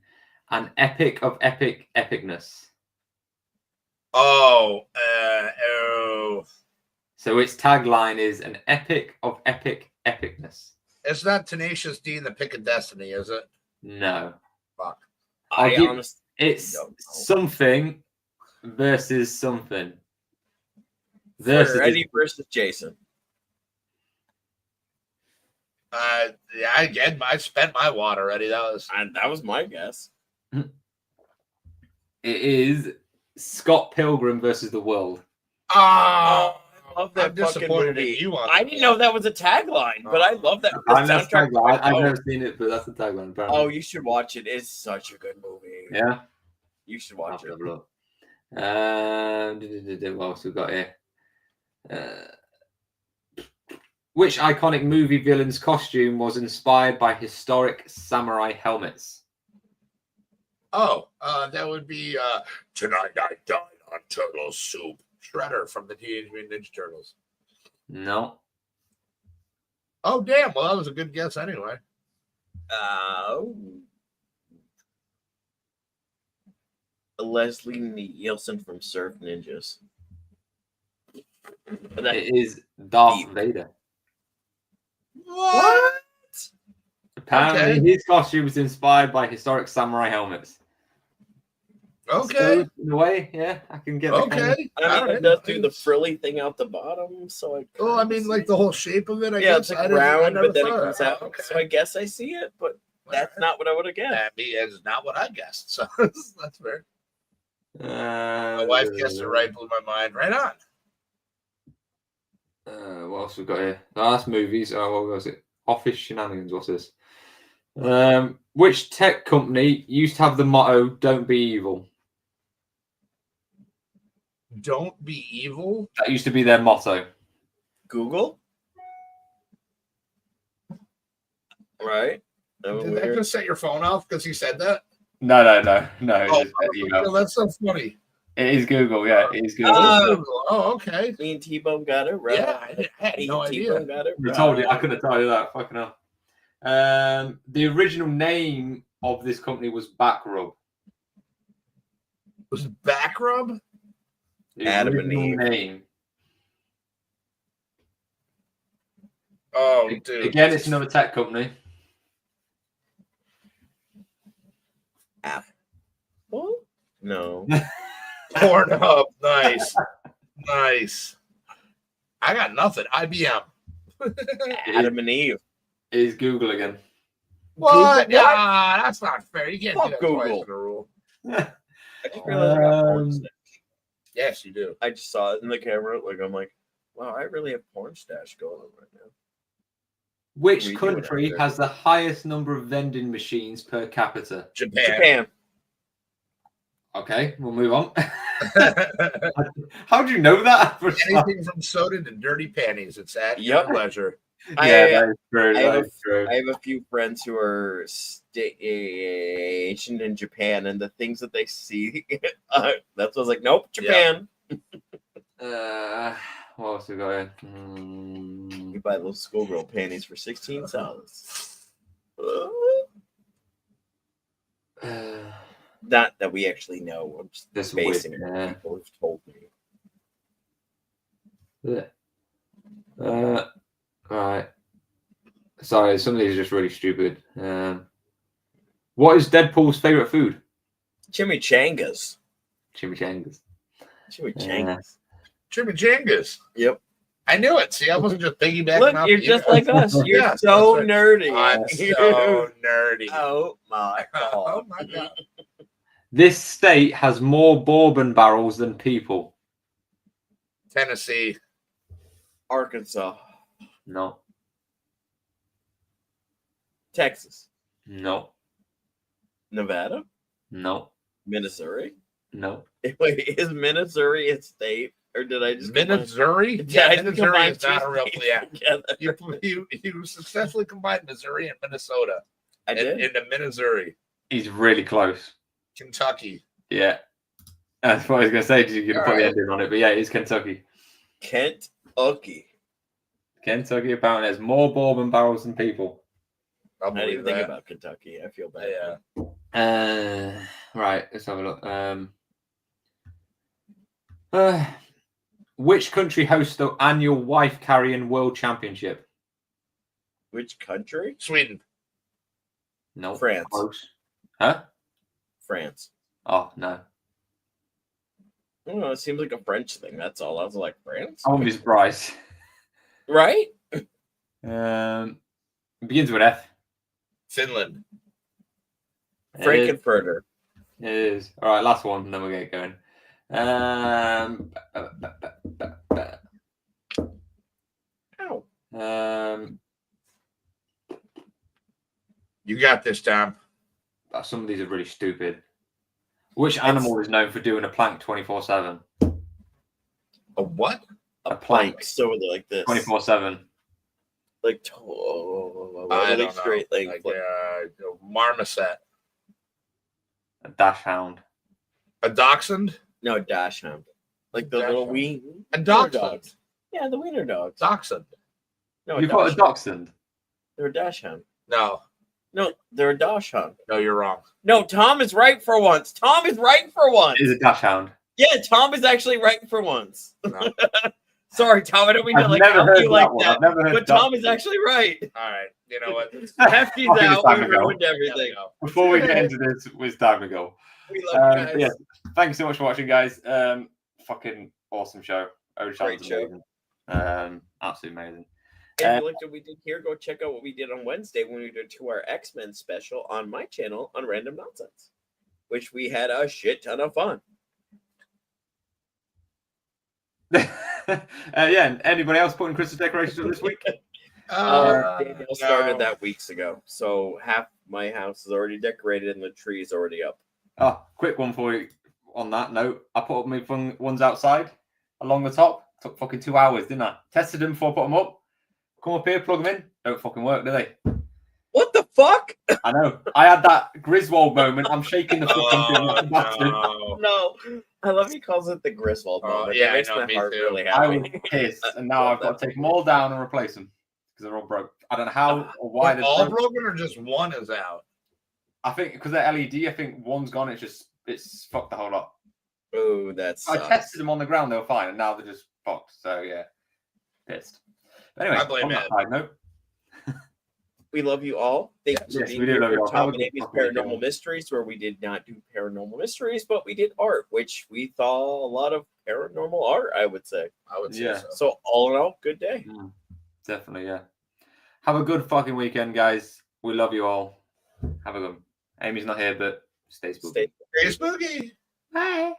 S2: "An epic of epic epicness."
S5: Oh.
S2: So its tagline is "An epic of epic epicness."
S5: It's not Tenacious D and the Pick of Destiny, is it?
S2: No.
S5: Fuck.
S2: It's something versus something.
S3: Freddy versus Jason.
S5: I spent my wad already. That was my guess.
S2: It is Scott Pilgrim versus the World.
S5: Oh, I
S3: love that fucking movie.
S5: I
S3: didn't know that was a tagline, but I love that.
S2: I've never seen it, but that's the tagline. Apparently.
S3: Oh, you should watch it. It's such a good movie.
S2: Yeah,
S3: you should watch it.
S2: What else we got here? Which iconic movie villain's costume was inspired by historic samurai helmets?
S5: Oh, that would be Tonight I Died on Turtle Soup. Shredder from the Teenage Mutant Ninja Turtles.
S2: No.
S5: Oh, damn. Well, that was a good guess anyway.
S3: Leslie Nielsen from Surf Ninjas.
S2: It is Darth Vader.
S5: What?
S2: Apparently, his costume was inspired by historic samurai helmets.
S5: Okay.
S2: So, in a way, yeah, I can get.
S5: Okay.
S3: It does do the frilly thing out the bottom, so
S5: I mean, like the whole shape of it. I
S3: guess.
S5: It's
S3: like round, but then it comes out. Okay. So I guess I see it, but that's not what I would have guessed.
S5: That is not what I guessed. So that's fair. My wife guessed it right, blew my mind. Right on.
S2: What else we got here? No, that's movies. What was it? Office Shenanigans. What's this? Which tech company used to have the motto "Don't be evil"?
S5: Don't be evil.
S2: That used to be their motto.
S3: Google. Right.
S5: Did that just set your phone off because he said that?
S2: No.
S5: That's so funny.
S2: It is Google, yeah. It is Google.
S5: Oh, okay.
S3: Me and T-Bone got it right.
S5: Yeah, I had no idea.
S3: Got it right.
S2: I told you, I couldn't tell you that. Fucking hell. The original name of this company was Backrub.
S5: Was it Backrub?
S3: Adam and Eve.
S2: Name.
S5: Oh, dude.
S2: Again, it's another tech company.
S3: Apple? No.
S5: Pornhub. Nice. Nice. I got nothing. IBM.
S3: Adam and Eve.
S2: It is Google again.
S5: What? Yeah, that's not fair. You can't do that
S3: Google.
S5: twice in a row.
S3: I just realized I got porn stash.
S5: Yes, you do.
S3: I just saw it in the camera. I'm like, wow, I really have porn stash going on right now.
S2: Which country has the highest number of vending machines per capita?
S5: Japan.
S2: Okay, we'll move on. How do you know that?
S5: Anything from soda to dirty panties. It's at your pleasure.
S3: I have a few friends who are stationed in Japan, and the things that they see, that's what I was like, nope, Japan.
S2: What else we got here?
S3: You buy those schoolgirl panties for $16. Not that we actually know. I'm just
S2: This
S3: basing
S2: weird,
S3: it on
S2: yeah.
S3: what people have told me.
S2: Right. Sorry, some of these are just really stupid. What is Deadpool's favorite food?
S3: Chimichangas.
S2: Chimichangas.
S3: Chimichangas.
S5: Chimichangas.
S3: Yep.
S5: I knew it. See, I wasn't just piggybacking
S3: Look,
S5: off
S3: you're
S5: you
S3: just
S5: guys.
S3: like us. You're
S5: Yeah,
S3: so
S5: that's right.
S3: nerdy.
S5: I'm so nerdy.
S3: Oh my god.
S5: Oh my god.
S2: This state has more bourbon barrels than people.
S5: Tennessee.
S3: Arkansas.
S2: No.
S3: Texas.
S2: No.
S3: Nevada.
S2: No.
S3: Missouri.
S2: No.
S3: Wait, is Missouri a state? Or did I just
S5: Missouri?
S3: Did
S5: Yeah,
S3: I just
S5: Missouri
S3: combine
S5: is not a real
S3: two
S5: yeah.
S3: states together?
S5: You successfully combined Missouri and Minnesota.
S3: I did.
S5: Into Missouri.
S2: He's really close.
S5: Kentucky.
S2: Yeah. That's what I was going to say. You're going to put the ending on it. But yeah, it's Kentucky.
S3: Kentucky.
S2: Kentucky apparently has more bourbon barrels than people.
S5: I
S3: I didn't even think
S5: that.
S3: about Kentucky. I feel bad.
S5: Yeah.
S2: Right. Let's have a look. Which country hosts the annual wife carrying world championship?
S3: Which country?
S5: Sweden.
S2: No.
S3: France.
S2: Close. Huh?
S3: France.
S2: Oh, no.
S3: I don't know. It seems like a French thing. That's all. I was like, France?
S2: I won't be surprised.
S3: Right?
S2: It begins with F.
S5: Finland.
S3: Frankenfurter.
S2: It is. All right, last one, and then we'll get going.
S3: Ow.
S5: You got this, Tom.
S2: Some of these are really stupid. Which animal is known for doing a plank 24/7?
S5: A what?
S3: A plank. So like this.
S2: 24/7.
S3: Like,
S5: I don't
S3: straight
S5: know.
S3: thing.
S5: Like, marmoset.
S2: A dash hound.
S5: A dachshund?
S3: No, dash hound. Like the
S5: Dash
S3: little
S5: hound.
S3: wiener
S5: A dachshund.
S3: dogs. Yeah, the wiener dogs.
S5: Dachshund.
S3: No,
S2: You've got a dachshund.
S3: They're a dash hound.
S5: No,
S3: they're a dash hound.
S5: no, you're wrong.
S3: No, Tom is right for once. Tom is right for once.
S2: It is a dash hound.
S3: Yeah, Tom is actually right for once.
S5: No.
S3: Sorry, Tom. I don't mean to
S2: I've
S3: like
S2: never
S3: help
S2: heard
S3: you like
S2: one.
S3: that.
S2: I've never heard
S3: But Tom is actually right.
S5: All right. You know what?
S3: Hefty's
S2: I think it's
S3: out.
S2: time
S3: We
S2: to go.
S3: ruined
S5: There we
S3: everything.
S5: go.
S2: Before we get into this, it's time to go.
S3: We love you guys.
S2: Yeah, thank you so much for watching, guys. Fucking awesome show.
S3: Great show.
S2: Amazing. Absolutely amazing.
S3: And if you liked what we did here, go check out what we did on Wednesday when we did our X-Men special on my channel on Random Nonsense, which we had a shit ton of fun.
S2: Yeah, anybody else putting Christmas decorations up this week?
S3: Daniel started that weeks ago, so half my house is already decorated and the tree is already up.
S2: Oh, quick one for you on that note. I put up my fun ones outside along the top. Took fucking 2 hours, didn't I? Tested them before I put them up. Come up here, plug them in. Don't fucking work, do they?
S3: What the fuck?
S2: I know. I had that Griswold moment. I'm shaking the fucking thing like a bastard.
S3: No, I love he calls it the Griswold moment.
S5: yeah,
S3: it makes
S5: I know,
S3: my
S5: me
S3: heart
S5: too.
S3: really
S2: I
S3: happy.
S2: was pissed, and now I've got to take them all down and replace them because they're all broke. I don't know how or why
S5: They're
S2: they're
S5: all
S2: broke.
S5: broken or just one is out?
S2: I think because they're LED, I think one's gone. It's fucked the whole lot.
S3: Oh, that's.
S2: I tested them on the ground; they were fine, and now they're just fucked. So yeah, pissed. But anyway,
S5: I blame
S2: on that
S5: Ed.
S2: side note,
S3: We love you all. Thank you for
S2: yes,
S3: being
S2: we do
S3: here
S2: love you all.
S3: for Tom
S2: Have
S3: and
S2: a
S3: Amy's
S2: good fucking
S3: Paranormal
S2: weekend.
S3: Mysteries, where we did not do paranormal mysteries, but we did art, which we saw a lot of paranormal art, I would say.
S5: I would say
S2: Yeah.
S5: so.
S3: So all in all, good day.
S2: Definitely, yeah. Have a good fucking weekend, guys. We love you all. Have a good one. Amy's not here, but stay spooky.
S3: Stay
S5: Stay spooky.
S2: Bye.